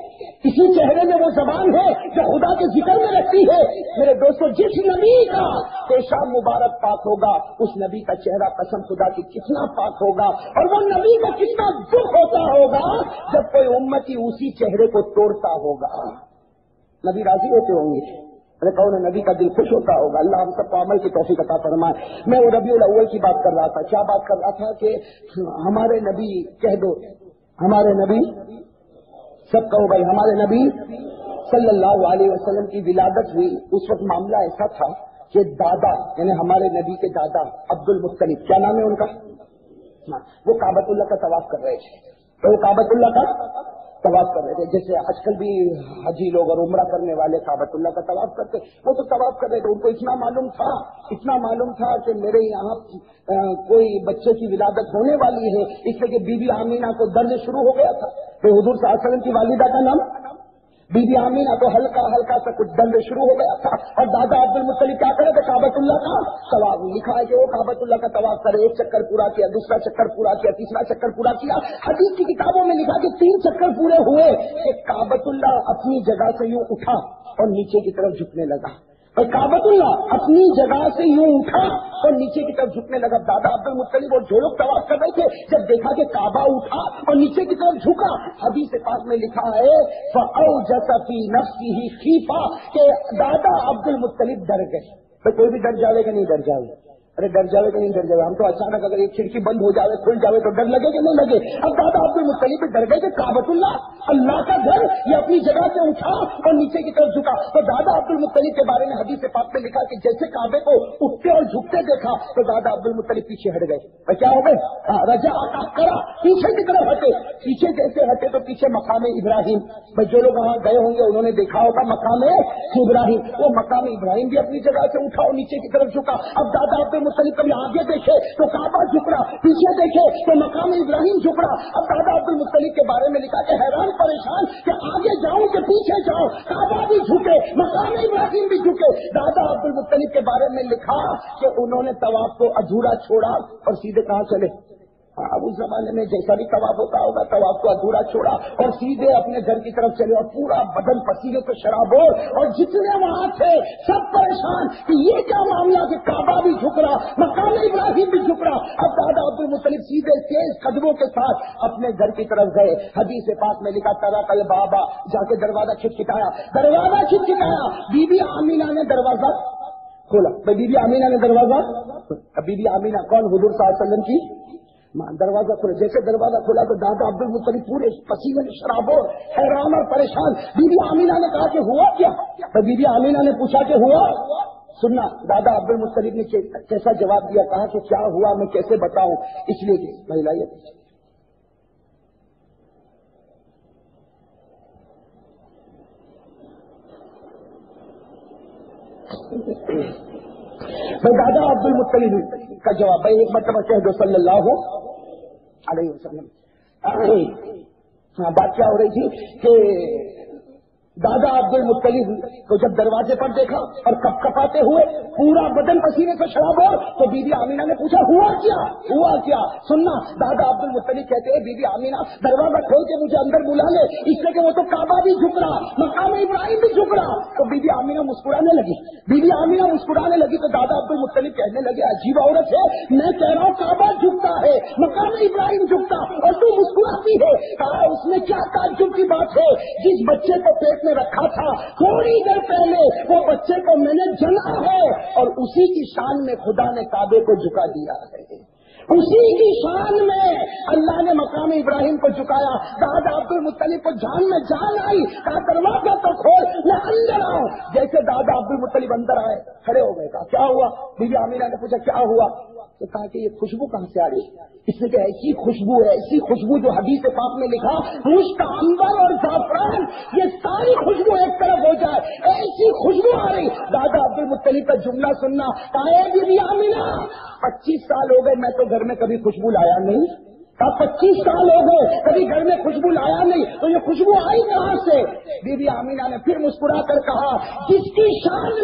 اسی چہرے میں وہ زبان ہے جو خدا کے ذکر میں رکھتی ہے۔ میرے دوستو، جس نبی کا پیشاب مبارک پاک ہوگا اس نبی کا چہرہ قسم خدا کی کتنا پاک ہوگا، اور وہ نبی کو کتنا دکھ ہوتا ہوگا جب کوئی امتی اسی چہرے کو توڑتا ہوگا۔ نبی راضی ہوتے ہوں گے، کہو نا نبی کا دل خوش ہوتا ہوگا۔ اللہ ہم سب کو عمل کی توفیق عطا فرمائے۔ میں وہ ربیع الاول کی بات کر رہا تھا، کیا بات کر رہا تھا کہ ہمارے نبی، کہہ دو ہمارے نبی، سب کہو بھائی، ہمارے نبی صلی اللہ علیہ وسلم کی ولادت ہوئی، اس وقت معاملہ ایسا تھا کہ دادا، یعنی ہمارے نبی کے دادا عبد المطلب، کیا نام ہے ان کا، وہ کعبۃ اللہ کا طواف کر رہے تھے، تو وہ کعبۃ اللہ کا طواف کر رہے تھے، جیسے آج کل بھی حجی لوگ اور عمرہ کرنے والے کعبۃ اللہ کا طواف کرتے، وہ تو طواف کر رہے تھے، ان کو اتنا معلوم تھا کہ میرے یہاں کوئی بچے کی ولادت ہونے والی ہے، اس لیے کہ بی بی آمینہ کو درد شروع ہو گیا تھا، تو حضور صلی اللہ علیہ وسلم کی والدہ کا نام بی بی آمینہ، تو ہلکا ہلکا سا کچھ درد شروع ہو گیا تھا، اور دادا عبد المطلب کیا کرے تھے، کعبۃ اللہ کا طواف، لکھا ہے کہ وہ کعبۃ اللہ کا طواف کرے، ایک چکر پورا کیا، دوسرا چکر پورا کیا، تیسرا چکر پورا کیا، حدیث کی کتابوں میں لکھا کہ 3 چکر پورے ہوئے کہ کعبۃ اللہ اپنی جگہ سے یوں اٹھا اور نیچے کی طرف جھکنے لگا، اور کعبۃ اللہ اپنی جگہ سے یوں اٹھا اور نیچے کی طرف جھکنے لگا۔ دادا عبد المطلب اور جو لوگ طواف کر رہے تھے، جب دیکھا کہ کعبہ اٹھا اور نیچے کی طرف جھکا، حدیث پاک میں لکھا ہے فَأَوْجَسَ فِي نَفْسِهِ خِيفَةً، کہ دادا عبد المطلب ڈر گئے۔ تو کوئی بھی ڈر جاوے کہ نہیں ڈر جاوے، ارے ڈر جاوے کہ نہیں ڈر جاوے، ہم تو اچانک اگر ایک کھڑکی بند ہو جاوے کھل جاوے تو ڈر لگے کہ نہیں لگے، اب دادا عبد المطلب ڈر گئے کہ کعبۃ اللہ اللہ کا گھر یہ اپنی جگہ سے اٹھا اور نیچے کی طرف جھکا، تو دادا عبد المطلب کے بارے میں حدیث پاک میں لکھا کہ جیسے کعبے کو اٹھتے اور جھکتے دیکھا تو دادا عبد المطلب پیچھے ہٹ گئے، کیا ہو گئے، رجا کرا، پیچھے کی طرف ہٹے، پیچھے جیسے ہٹے تو پیچھے مقام ابراہیم، جو لوگ وہاں گئے ہوں گے انہوں نے دیکھا ہوگا مقام ابراہیم، وہ مقام ابراہیم بھی اپنی جگہ سے اٹھا اور نیچے کی طرف جھکا۔ اب دادا عبد المطلب کبھی آگے دیکھے تو کعبہ جھک رہا، پیچھے دیکھے تو مقام ابراہیم جھک رہا۔ اب دادا عبد المطلب کے بارے میں لکھا کہ حیران پریشان کہ آگے جاؤں کہ پیچھے جاؤں، کعبہ بھی جھکے مقام ابراہیم بھی جھکے۔ دادا عبد المطلب کے بارے میں لکھا کہ انہوں نے طواف کو ادھورا چھوڑا اور سیدھے کہاں چلے، اب اس زمانے میں جیسا بھی طواف ہوتا ہوگا، طواف کو ادھورا چھوڑا اور سیدھے اپنے گھر کی طرف چلے، اور پورا بدن پسینے سے شرابور، اور جتنے وہاں تھے سب پریشان کہ یہ کیا معاملہ کہ کعبہ بھی جھک رہا، مقام ابراہیم بھی جھک رہا۔ اب دادا عبد المطلب سیدھے تیز قدموں کے ساتھ اپنے گھر کی طرف گئے۔ حدیث پاک میں لکھا طرق البابا، جا کے دروازہ کھٹکھٹایا، بی بی آمینہ نے دروازہ کھولا، بی بی آمینہ نے دروازہ، بی بی آمینہ کون، حضور صلی اللہ علیہ وسلم کی دروازہ کھولے، جیسے دروازہ کھولا تو دادا عبد المطلب پورے پسینے میں شرابور، حیران اور پریشان۔ بی بی آمینہ نے کہا کہ ہوا کیا، تو بی بی آمینہ نے پوچھا کہ ہوا، سننا دادا عبد المطلب نے کیسا جواب دیا، کہا کہ کیا ہوا میں کیسے بتاؤں، اس لیے کہ مہیلا دادا عبد المطلب کا جواب بھائی ایک مرتبہ کہہ دو صلی اللہ علیہ وسلم۔ بات کیا ہو رہی تھی کہ دادا عبد المطلب کو جب دروازے پر دیکھا اور کپ کپاتے ہوئے پورا بدن پسینے سے شرابور، تو بی بی آمینہ نے پوچھا ہوا کیا، سننا دادا عبد المطلب کہتے ہیں بی بی آمینہ دروازہ کھول کے مجھے اندر بلا لے، اس لیے کہ وہ تو کعبہ بھی جھک رہا، مقام ابراہیم بھی جھک رہا۔ تو بی بی آمینہ مسکرانے لگی، تو دادا عبد المطلب کہنے لگے عجیب عورت ہے، میں کہہ رہا ہوں کعبہ جھکتا ہے، مقام ابراہیم جھکتا اور تو مسکراتی ہے۔ کہا اس میں کیا تعجب کی بات ہے، جس بچے کو پیٹ میں رکھا تھا تھوڑی دیر پہلے وہ بچے کو میں نے جنا ہے، اور اسی کی شان میں خدا نے کعبے کو جھکا دیا ہے۔ اسی کی شان میں اللہ نے مقام ابراہیم کو جھکایا. دادا عبد المطلب کو جان میں جان آئی, کہا دروازہ تو کھول میں اندر آؤں. جیسے دادا عبد المطلب اندر آئے کھڑے ہو گئے. کہا کیا ہوا؟ بی بی آمینہ نے پوچھا کیا ہوا؟ تو کہا کہ یہ خوشبو کہاں سے آ رہی؟ اس نے کہا ایسی خوشبو ہے, ایسی خوشبو جو حدیث پاک میں لکھا مشک عنبر اور زعفران یہ ساری خوشبو ایک طرف ہو جائے, ایسی خوشبو آ رہی. دادا عبد المطلب کا جملہ سننا, کہا بی بی آمینہ 25 سال ہو گئے میں تو گھر میں کبھی خوشبو لایا نہیں. 25 سال ہو گئے کبھی گھر میں خوشبو لایا نہیں, تو یہ خوشبو آئی کہاں سے؟ بی بی آمینہ نے پھر مسکرا کر کہا جس کی شان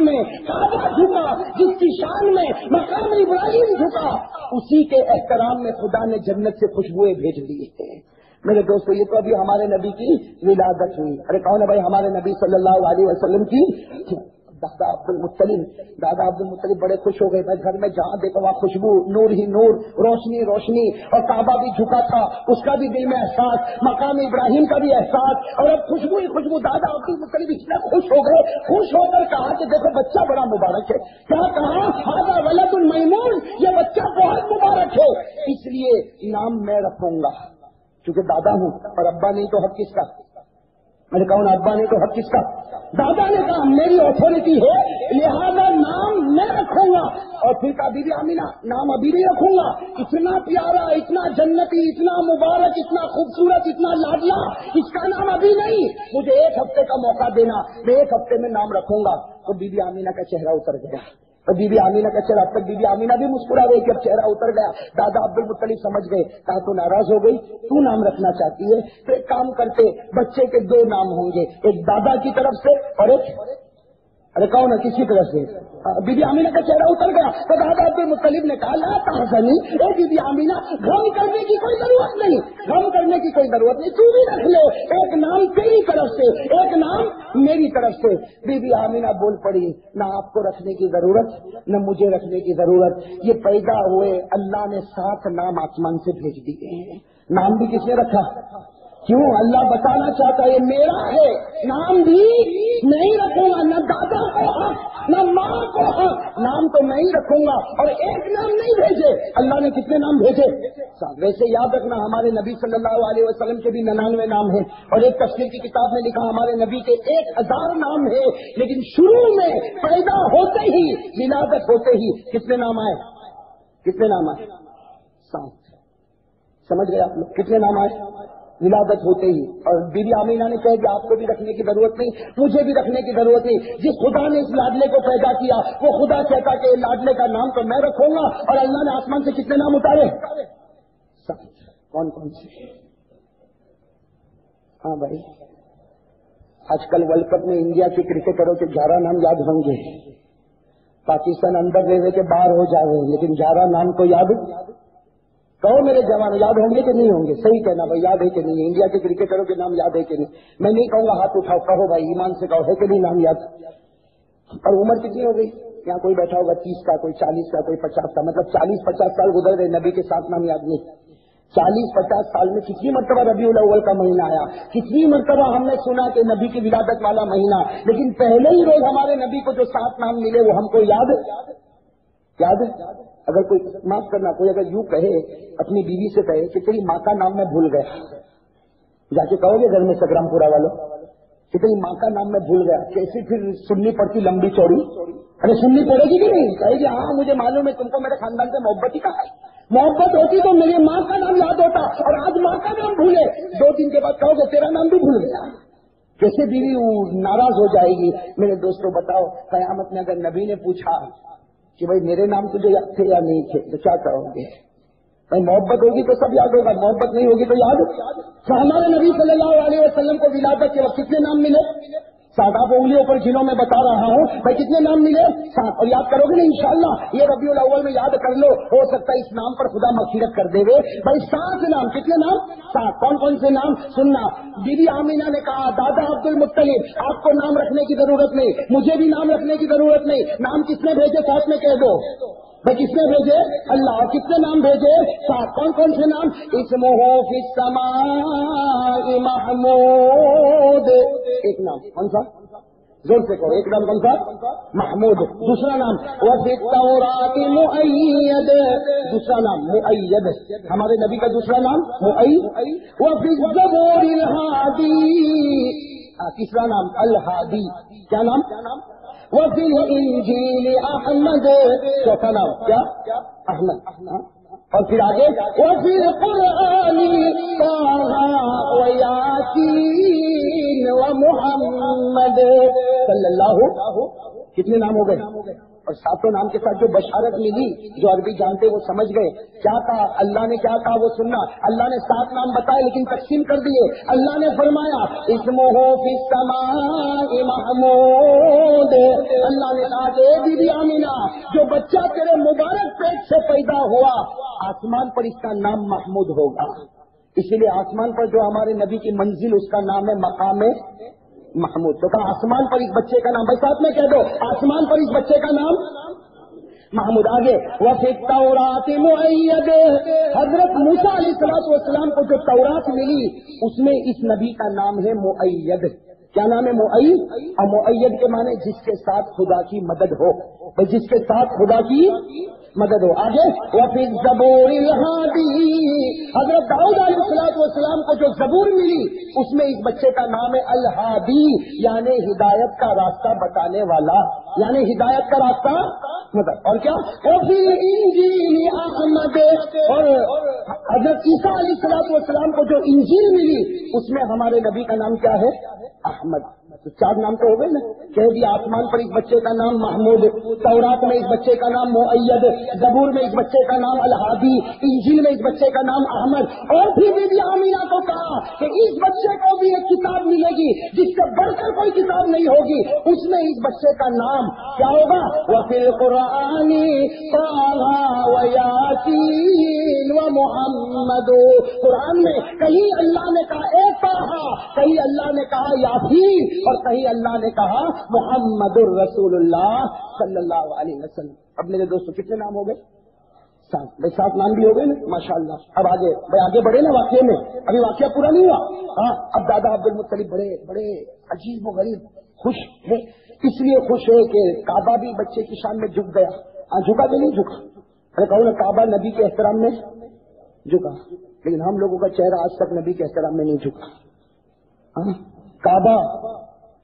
میں کعبہ جھکا, جس کی شان میں مقام ابراہیم جھکا, اسی کے احترام میں خدا نے جنت سے خوشبوئیں بھیج دی ہیں. میرے دوستو یہ تو ابھی ہمارے نبی کی ولادت ہوئی. ارے کون ہے بھائی ہمارے نبی صلی اللہ علیہ وسلم کی دادا عبد المطلب بڑے خوش ہو گئے. میں گھر میں جہاں دیکھا وہاں خوشبو, نور ہی نور, روشنی روشنی, اور کعبہ بھی جھکا تھا, اس کا بھی دل میں احساس, مقام ابراہیم کا بھی احساس, اور اب خوشبو ہی خوشبو. دادا عبد المطلب اتنا خوش ہو گئے, خوش ہو کر کہا کہ دیکھو بچہ بڑا مبارک ہے. کیا کہا؟ ہذا ولد المیمون, یہ بچہ بہت مبارک ہے, اس لیے نام میں رکھوں گا کیونکہ دادا ہوں اور ابا نہیں تو حق کس کا؟ میں نے کہا ابا نہیں تو حق کس کا؟ دادا نے کہا میری اتھارٹی ہے لہذا نام میں رکھوں گا. اور پھر کہا بی بی آمینہ نام ابھی نہیں رکھوں گا, اتنا پیارا, اتنا جنتی, اتنا مبارک, اتنا خوبصورت, اتنا لاڈلا, اس کا نام ابھی نہیں, مجھے 1 ہفتے کا موقع دینا, میں 1 ہفتے میں نام رکھوں گا. تو بی بی آمینہ کا چہرہ اتر گیا. اور بی بی آمینہ کا چہرہ, اب تک بی بی آمینہ بھی مسکرا رہی کہ اب چہرہ اتر گیا. دادا عبد المطلب سمجھ گئے. کہا تو ناراض ہو گئی, تو نام رکھنا چاہتی ہے تو ایک کام کرتے, بچے کے 2 نام ہوں گے, ایک دادا کی طرف سے اور ایک ارے کون ہے کسی طرح سے. بی بی آمینہ کا چہرہ اتر گیا. تو دادا عبد المطلب نے کہا لا تحزنی, اے بی بی آمینہ غم کرنے کی کوئی ضرورت نہیں, غم کرنے کی کوئی ضرورت نہیں, تو بھی رکھ لے, ایک نام تیری طرف سے, ایک نام میری طرف سے. بی بی آمینہ بول پڑی نہ آپ کو رکھنے کی ضرورت نہ مجھے رکھنے کی ضرورت, یہ پیدا ہوئے اللہ نے 7 نام آسمان سے بھیج دیے ہیں. نام بھی کس نے رکھا؟ کیوں؟ اللہ بتانا چاہتا ہے یہ میرا ہے, نام بھی نہیں رکھوں گا, نہ دادا کو حق نہ ماں کو حق, نام تو میں ہی رکھوں گا. اور ایک نام نہیں بھیجے, اللہ نے کتنے نام بھیجے؟ ویسے یاد رکھنا ہمارے نبی صلی اللہ علیہ وسلم کے بھی 99 نام ہیں, اور ایک تفسیر کی کتاب میں لکھا ہمارے نبی کے 1000 نام ہے, لیکن شروع میں پیدا ہوتے ہی, ولادت ہوتے ہی کتنے نام آئے؟ کتنے نام آئے؟ 7. سمجھ گئے آپ لوگ کتنے نام آئے ولادت ہوتے ہی؟ اور بی بی آمینہ نے کہا کہ آپ کو بھی رکھنے کی ضرورت نہیں, مجھے بھی رکھنے کی ضرورت نہیں. جس خدا نے اس لاڈلے کو پیدا کیا وہ خدا کہتا کہ لاڈلے کا نام تو میں رکھوں گا. اور اللہ نے آسمان سے کتنے نام اتارے؟ 7. کون کون سے؟ ہاں بھائی, آج کل ورلڈ کپ میں انڈیا کے کرکٹروں کے 11 نام یاد ہوں گے. پاکستان اندر رہ کے باہر ہو جائے, لیکن 11 نام کو یاد کہو میرے جوان, یاد ہوں گے کہ نہیں ہوں گے؟ صحیح کہنا بھائی, یاد ہے کہ نہیں؟ انڈیا کے کرکٹروں کے نام یاد ہے کہ نہیں؟ میں نہیں کہوں گا ہاتھ اٹھاؤ, کہو بھائی ایمان سے کہو ہے کہ نہیں نام یاد؟ اور عمر کتنی ہو گئی؟ یہاں کوئی بیٹھا ہوگا 30 کا, کوئی 40 کا, کوئی 50 کا, مطلب 40-50 سال گزر گئے, نبی کے 7 نام یاد نہیں. 40-50 سال میں کتنی مرتبہ ربیع الاول کا مہینہ آیا, کتنی مرتبہ ہم نے سنا کہ نبی کی ولادت والا مہینہ, لیکن پہلے ہی روز ہمارے نبی کو جو 7 نام ملے وہ ہم کو یاد ہے. اگر کوئی معاف کرنا, کوئی اگر یوں کہے اپنی بیوی سے کہے کہ تیری ماں کا نام میں بھول گیا, جا کے کہو گے گھر میں سگرام پورا والوں کہ تیری ماں کا نام میں بھول گیا, کیسی پھر سننی پڑتی لمبی چوڑی؟ ارے سننی پڑے گی کہ نہیں؟ کہے گی ہاں مجھے معلوم ہے تم کو میرے خاندان سے محبت ہی کہا ہے, محبت ہوتی تو میری ماں کا نام یاد ہوتا, اور آج ماں کا نام بھولے, 2 دن کے بعد کہو گے تیرا نام بھی بھول گیا. کیسے بیوی ناراض ہو جائے گی؟ میرے دوستوں بتاؤ, قیامت میں اگر نبی نے پوچھا کہ بھائی میرے نام تجھے یاد تھے یا نہیں تھے تو کیا کہو گے؟ بھائی محبت ہوگی تو سب یاد ہوگا, محبت نہیں ہوگی تو یاد. تو ہمارے نبی صلی اللہ علیہ وسلم کو ولادت کے وقت کتنے نام ملے؟ 7. آپ انگلیوں پر جنوں میں بتا رہا ہوں بھائی کتنے نام ملے؟ 7. اور یاد کرو گے نا انشاءاللہ, یہ ربیع الاول میں یاد کر لو, ہو سکتا ہے اس نام پر خدا مغفرت کر دے. بھائی 7 نام, کتنے نام؟ 7. کون کون سے نام سننا. بی بی آمینہ نے کہا دادا عبد المطلب آپ کو نام رکھنے کی ضرورت نہیں, مجھے بھی نام رکھنے کی ضرورت نہیں. نام کس نے بھیجے ساتھ میں کہہ دو بھائی, کس نے بھیجے؟ اللہ. اور کتنے نام بھیجے؟ 7. کون کون سے نام؟ اسمہ فی السماء محمود, ایک نام. کون سا؟ زور سے کہو، ایک نام کون سا؟ محمود. دوسرا نام وفی التوراۃ مؤید، دوسرا نام مؤید، ہمارے نبی کا دوسرا نام مؤید. وفی الزبور الہادی، تیسرا نام الہادی. کیا نام؟ وفی الانجیل احمد، چوتھا نام کیا؟ احمد. اور پھر آگے وفی القرآن طٰہٰ و یاسین و محمد صلی اللہ. کتنے نام ہو گئے؟ اور ساتوں نام کے ساتھ جو بشارت ملی، جو عربی جانتے وہ سمجھ گئے. کیا کہا اللہ نے، کیا کہا وہ سننا. اللہ نے 7 نام بتائے لیکن تقسیم کر دیے. اللہ نے فرمایا اسمہ فی السماء محمود. اللہ نے کہا کہ بی بی آمینہ، جو بچہ تیرے مبارک پیٹ سے پیدا ہوا آسمان پر اس کا نام محمود ہوگا. اسی لیے آسمان پر جو ہمارے نبی کی منزل اس کا نام ہے مقام محمود. تو کہا آسمان پر اس بچے کا نام، بھائی ساتھ میں کہہ دو، آسمان پر اس بچے کا نام محمود. آگے وفی التوراۃ مؤید، حضرت موسیٰ علیہ السلام کو جو تورات ملی اس میں اس نبی کا نام ہے مؤید. کیا نام ہے؟ مؤید. اور مؤید کے معنی جس کے ساتھ خدا کی مدد ہو، جس کے ساتھ خدا کی مدد ہو. آگے وفی الزبور الہادی، حضرت داؤد علیہ السلام کو جو زبور ملی اس میں اس بچے کا نام ہے الہادی، یعنی ہدایت کا راستہ بتانے والا، یعنی ہدایت کا راستہ مطلب. اور کیا وفی الانجیل احمد، اور حضرت عیسیٰ علیہ السلام کو جو انجیل ملی اس میں ہمارے نبی کا نام کیا ہے؟ احمد. تو 4 نام تو ہو گئے نا. کہہ دیا آسمان پر اس بچے کا نام محمود، تورات میں اس بچے کا نام مؤید، زبور میں اس بچے کا نام الہادی، انجیل میں اس بچے کا نام احمد. اور پھر بی بی آمینہ کو کہا کہ اس بچے کو بھی ایک کتاب ملے گی جس سے بڑھ کر کوئی کتاب نہیں ہوگی، اس میں اس بچے کا نام کیا ہوگا؟ وفی القرآن طٰہٰ و یاسین و محمد. قرآن میں کہیں اللہ نے کہا اے طٰہٰ، کہیں اللہ نے کہا یاسین، اور کہیں اللہ نے کہا محمد الرسول اللہ صلی اللہ علیہ وسلم. اب میرے دوستوں کتنے نام ہو گئے؟ 7. بھائی 7 نام بھی ہو گئے نا ماشاءاللہ. اب آگے بھائی آگے بڑھے نا واقعے میں. ابھی واقعہ پورا نہیں ہوا. ہاں اب دادا عبد المطلب بڑے عجیب و غریب خوش ہے. اس لیے خوش ہے کہ کعبہ بھی بچے کی شان میں جھک گیا. جھکا کہ نہیں جھکا؟ ارے کہو نا کعبہ نبی کے احترام میں جھکا، لیکن ہم لوگوں کا چہرہ آج تک نبی کے احترام میں نہیں جھکا.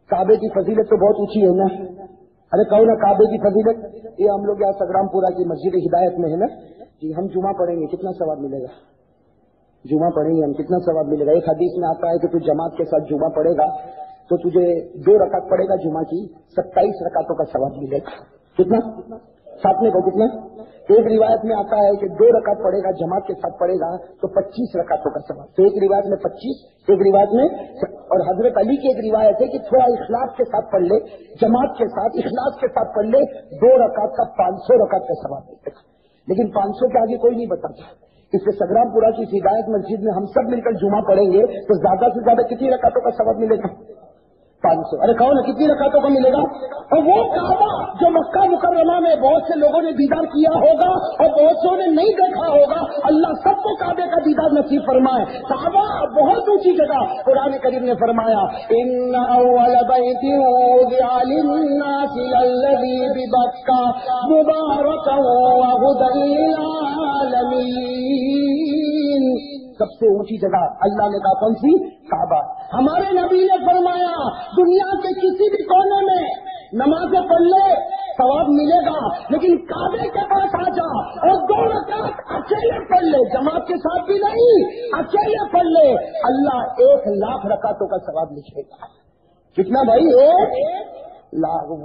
کعبے کی فضیلت تو بہت اونچی ہے نا. ارے کہو نا کعبے کی فضیلت. یہ ہم لوگ یہاں سگرام پورا کی مسجد ہدایت میں ہے نا کہ ہم جمعہ پڑھیں گے کتنا ثواب ملے گا؟ جمعہ پڑھیں گے ہم کتنا ثواب ملے گا؟ ایک حدیث میں آتا ہے کہ تو جماعت کے ساتھ جمعہ پڑھے گا تو تجھے 2 رکعت پڑے گا جمعہ کی 27 رکعتوں کا ثواب ملے گا. کتنا؟ ساتھ میں کہو کتنا؟ ایک روایت میں آتا ہے کہ 2 رکعت پڑے گا جماعت کے ساتھ پڑے گا تو 25 رکعتوں کا ثواب. تو ایک روایت میں 25، ایک روایت میں. اور حضرت علی کی ایک روایت ہے کہ تھوڑا اخلاص کے ساتھ پڑھ لے، جماعت کے ساتھ اخلاص کے ساتھ پڑھ لے 2 رکعت کا 500 رکعت کا ثواب ملے گا. لیکن 500 کے آگے کوئی نہیں بتاتا. اس سے سگرام پورا کی ہدایت مسجد میں ہم سب مل کر جمعہ پڑھیں گے تو زیادہ سے زیادہ کتنی رکعتوں کا ثواب ملے گا؟ 500. ارے کہو نا کتنی رکعتوں کا ملے گا؟ اور وہ کعبہ جو مکہ مکرمہ میں بہت سے لوگوں نے دیدار کیا ہوگا اور بہت سے نے نہیں دیکھا ہوگا، اللہ سب کو کعبے کا دیدار نصیب فرمائے. کعبہ بہت اونچی جگہ. قرآن کریم نے فرمایا ان اول بیت وضع للناس للذی ببکہ مبارکا وہدی للعالمین. سب سے اونچی جگہ اللہ نے کہا کون سی؟ کعبہ. ہمارے نبی نے فرمایا دنیا کے کسی بھی کونے میں نمازیں پڑھ لے ثواب ملے گا، لیکن کعبے کے پاس آ جا اور 2 رکعت اکیلے پڑھ لے، جماعت کے ساتھ بھی نہیں، اکیلے پڑھ لے، اللہ 1,00,000 رکعتوں کا ثواب لکھے گا. کتنا بھائی؟ 1,00,000.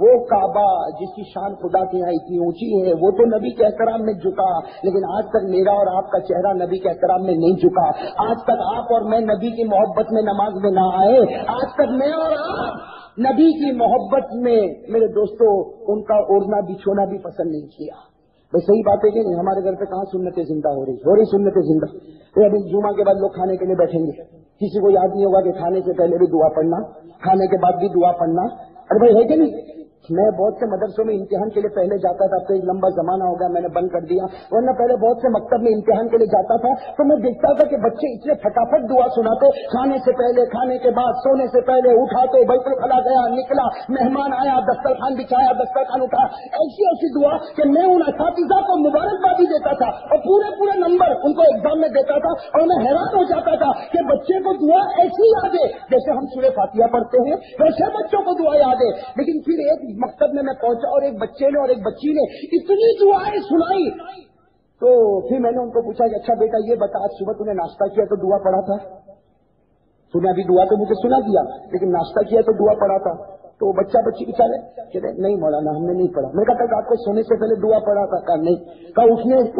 وہ کعبہ جس کی شان خدا کے یہاں اتنی اونچی ہے وہ تو نبی کے احترام میں جھکا، لیکن آج تک میرا اور آپ کا چہرہ نبی کے احترام میں نہیں جھکا. آج تک آپ اور میں نبی کی محبت میں نماز میں نہ آئے. آج تک میں اور آپ نبی کی محبت میں میرے دوستوں ان کا اوڑھنا بچھونا بھی پسند نہیں کیا. بھائی صحیح بات ہے کہ نہیں؟ ہمارے گھر پہ کہاں سنتیں زندہ ہو رہی سنتیں زندہ. ابھی جمعہ کے بعد لوگ کھانے کے لیے بیٹھیں گے، کسی کو یاد نہیں ہوگا کہ کھانے سے پہلے بھی دعا پڑھنا، کھانے کے بعد بھی دعا پڑھنا. ارے بھائی ہے کہ نہیں؟ میں بہت سے مدرسوں میں امتحان کے لیے پہلے جاتا تھا، اب تو ایک لمبا زمانہ ہو گیا میں نے بند کر دیا، ورنہ پہلے بہت سے مکتب میں امتحان کے لیے جاتا تھا تو میں دیکھتا تھا کہ بچے اتنے پھٹافٹ دعا سناتے، کھانے سے پہلے، کھانے کے بعد، سونے سے پہلے، اٹھاتے بیت الخلا گیا نکلا، مہمان آیا دسترخوان بچھایا دسترخوان اٹھا، ایسی ایسی دعا کہ میں ان اساتذہ کو مبارکبادی دیتا تھا اور پورے نمبر ان کو ایگزام میں دیتا تھا، اور میں حیران ہو جاتا تھا کہ بچے کو دعا ایسی یاد ہے جیسے ہم سورہ فاتحہ پڑھتے ہیں ویسے بچوں کو دعا یاد ہے۔ لیکن پھر ایک مکتب میں پہنچا اور ایک بچے نے اور ایک بچی نے اتنی دعائیں سنائی، تو پھر میں نے ان کو پوچھا کہ اچھا بیٹا یہ بتا آج صبح تم نے ناشتہ کیا تو دعا پڑھا تھا؟ تم نے ابھی دعا تو مجھے سنا دیا لیکن ناشتہ کیا تو دعا پڑھا تھا؟ تو بچہ بچی بیچارے کہتے نہیں مولانا ہم نے نہیں پڑھا۔ میں نے کہا رات کو سونے سے پہلے دعا پڑھا تھا؟ کہا نہیں۔ کہا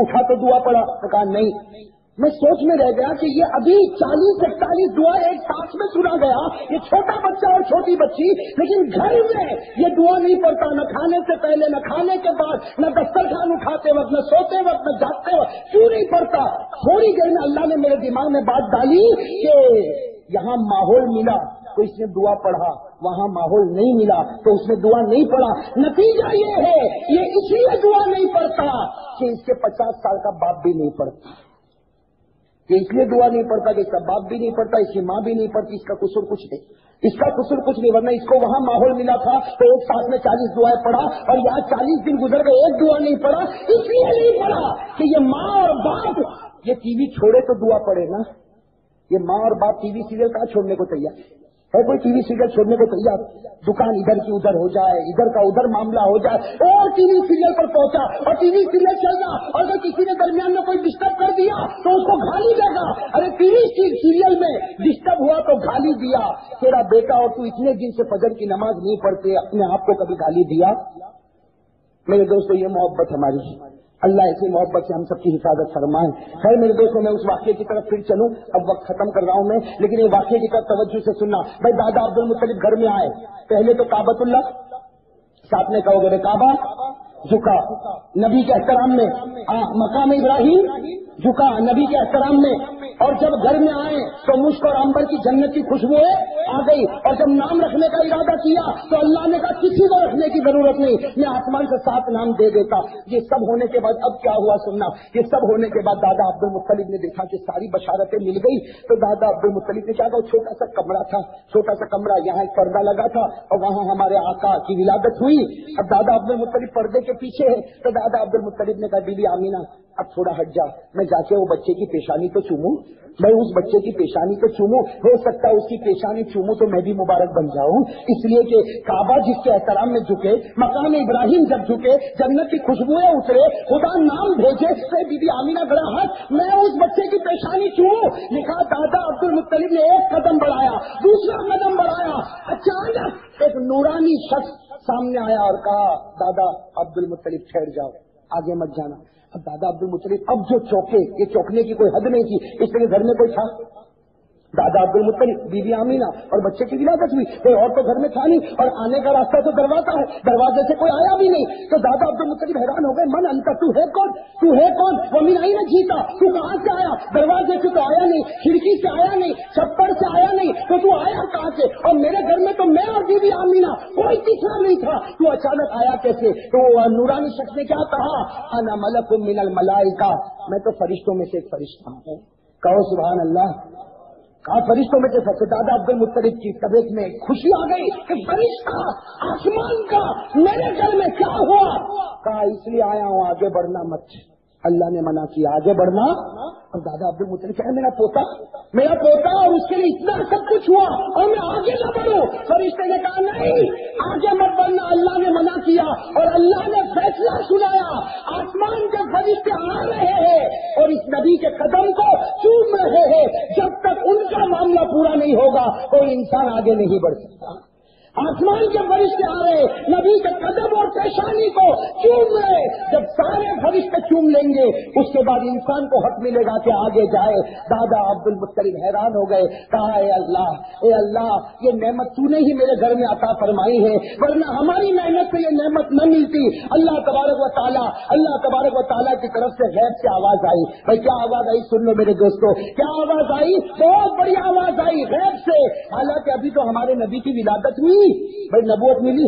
اٹھا تو دعا پڑھا؟ کہا نہیں۔ میں سوچ میں رہ گیا کہ یہ ابھی 40-41 دعا ایک ساتھ میں سنا گیا، یہ چھوٹا بچہ اور چھوٹی بچی، لیکن گھر میں یہ دعا نہیں پڑھتا، نہ کھانے سے پہلے، نہ کھانے کے بعد، نہ دسترخوان اٹھاتے وقت، نہ سوتے وقت، نہ جاگتے وقت، کیوں نہیں پڑھتا؟ تھوڑی دیر میں اللہ نے میرے دماغ میں بات ڈالی کہ یہاں ماحول ملا تو اس نے دعا پڑھا، وہاں ماحول نہیں ملا تو اس نے دعا نہیں پڑھا۔ نتیجہ یہ ہے یہ اس لیے دعا نہیں پڑھتا کہ اس کے 50 سال کا باپ بھی نہیں پڑھتا، کہ اس لیے دعا نہیں پڑھتا کہ اس کا باپ بھی نہیں پڑھتا، اس کی ماں بھی نہیں پڑھتی، اس کا قصور کچھ نہیں، اس کا قصور کچھ نہیں، ورنہ اس کو وہاں ماحول ملا تھا تو ایک ساتھ میں 40 دعائیں پڑھا، اور یہاں 40 دن گزر گئے ایک دعا نہیں پڑھا۔ اس لیے نہیں پڑھا کہ یہ ماں اور باپ یہ ٹی وی چھوڑے تو دعا پڑھے نا، یہ ماں اور باپ ٹی وی سیریل کہاں چھوڑنے کو تیار ہے؟ کوئی ٹی وی سیریل چھوڑنے کو تیار؟ دکان ادھر کی ادھر ہو جائے، ادھر کا ادھر معاملہ ہو جائے، اور ٹی وی سیریل پر پہنچا اور ٹی وی سیریل چل رہا، اور اگر کسی نے درمیان میں کوئی ڈسٹرب کر دیا تو اس کو گالی دے گا۔ ارے ٹی وی سیریل میں ڈسٹرب ہوا تو گالی دیا، تیرا بیٹا اور تو اتنے دن سے فجر کی نماز نہیں پڑھتے، اپنے آپ کو کبھی گالی دیا؟ میرے دوستو یہ محبت ہماری، اللہ ایسی محبت سے ہم سب کی حفاظت فرمائے۔ خیر میرے دوستوں میں اس واقعے کی طرف پھر چلوں، اب وقت ختم کر رہا ہوں میں، لیکن یہ واقعے کی طرف توجہ سے سننا۔ بھائی دادا عبد المطلب گھر میں آئے، پہلے تو کعبۃ اللہ ساتھ میں کہو گے کعبہ جھکا نبی کے احترام میں، مقام ابراہیم جھکا نبی کے احترام میں، اور جب گھر میں آئے تو مشک اور عنبر کی جنت کی خوشبوئیں آ گئی، اور جب نام رکھنے کا ارادہ کیا تو اللہ نے کہا کسی کو رکھنے کی ضرورت نہیں، میں آسمان سے 7 نام دے دیتا۔ یہ سب ہونے کے بعد اب کیا ہوا سننا، یہ سب ہونے کے بعد دادا عبد المطلب نے دیکھا کہ ساری بشارتیں مل گئی، تو دادا عبد المطلب نے کیا کہا، چھوٹا سا کمرہ تھا، چھوٹا سا کمرہ، یہاں ایک پردہ لگا تھا اور وہاں ہمارے آقا کی ولادت ہوئی۔ اب دادا عبد المطلب پردے کے پیچھے ہے، تو دادا عبد المطلب نے کہا بی بی آمینہ اب تھوڑا ہٹ جا، میں جا کے وہ بچے کی پیشانی تو چوموں، میں اس بچے کی پیشانی تو چوموں، ہو سکتا ہے اس کی پیشانی چوموں تو میں بھی مبارک بن جاؤں، اس لیے کہ کعبہ جس کے احترام میں جھکے، مقام ابراہیم جب جھکے، جنت کی خوشبوئیں اترے، خدا نام بھیجے، بی بی آمینہ گڑا ہاتھ میں اس بچے کی پیشانی چوموں۔ لکھا دادا عبد المطلب نے ایک قدم بڑھایا، دوسرا قدم بڑھایا، اچانک ایک نورانی شخص سامنے آیا اور کہا دادا عبد المطلب ٹھہر جاؤ، آگے مت جانا۔ اب دادا عبد المطلب اب جو چوکے، یہ چوکنے کی کوئی حد نہیں تھی، اس لیے گھر میں کوئی تھا؟ دادا عبد المطلب، بی بی آمینہ اور بچے کی ولادت ہوئی، کوئی اور تو گھر میں تھا نہیں، اور آنے کا راستہ تو دروازہ ہے، دروازے سے کوئی آیا بھی نہیں۔ تو دادا عبد المطلب حیران ہو گئے، من انت، تو ہے کون، تو ہے کون؟ وہ من آئی نہ جیتا، تو کہاں سے آیا؟ دروازے سے تو آیا نہیں، کھڑکی سے آیا نہیں، چھپر سے آیا نہیں، تو آیا کہاں سے؟ اور میرے گھر میں تو میں اور بی بی آمینہ، کوئی تیسرا نہیں تھا، تو اچانک آیا کیسے؟ تو نورانی شخص نے کیا کہا، انا ملک من الملائکہ، میں تو فرشتوں میں سے ایک فرشتہ ہوں۔ کہو سبحان اللہ۔ کہا فرشتوں میں سے دادا عبد المطلب کی طبیعت میں خوشی آ گئی کہ فرشتہ آسمان کا میرے گھر میں کیا ہوا؟ کہا اس لیے آیا ہوں، آگے بڑھنا مت، اللہ نے منع کیا آگے بڑھنا۔ اور دادا عبد المطلب کہا میرا پوتا اور اس کے لیے اتنا سب کچھ ہوا اور میں آگے نہ بڑھوں؟ فرشتے نے کہا نہیں، آگے مت بڑھنا، اللہ نے منع کیا، اور اللہ نے فیصلہ سنایا، آسمان کے فرشتے آ رہے ہیں اور اس نبی کے قدم کو چوم رہے ہیں، جب تک ان کا معاملہ پورا نہیں ہوگا کوئی انسان آگے نہیں بڑھ سکتا۔ آسمان کے فرشتے آ رہے، نبی کے قدم اور پیشانی کو چوم رہے، جب سارے فرشتے چوم لیں گے اس کے بعد انسان کو حق ملے گا کہ آگے جائے۔ دادا عبد المطلب حیران ہو گئے، کہا اے اللہ یہ نعمت تو نے ہی میرے گھر میں عطا فرمائی ہے، ورنہ ہماری محنت سے یہ نعمت نہ ملتی۔ اللہ تبارک و تعالیٰ کی طرف سے غیب سے آواز آئی۔ بھائی کیا آواز آئی؟ سن لو میرے دوستو، کیا آواز آئی؟ بہت بڑی آواز آئی غیب سے، حالانکہ ابھی تو ہمارے نبی کی ولادت ہوئی، بھائی نبوت ملی،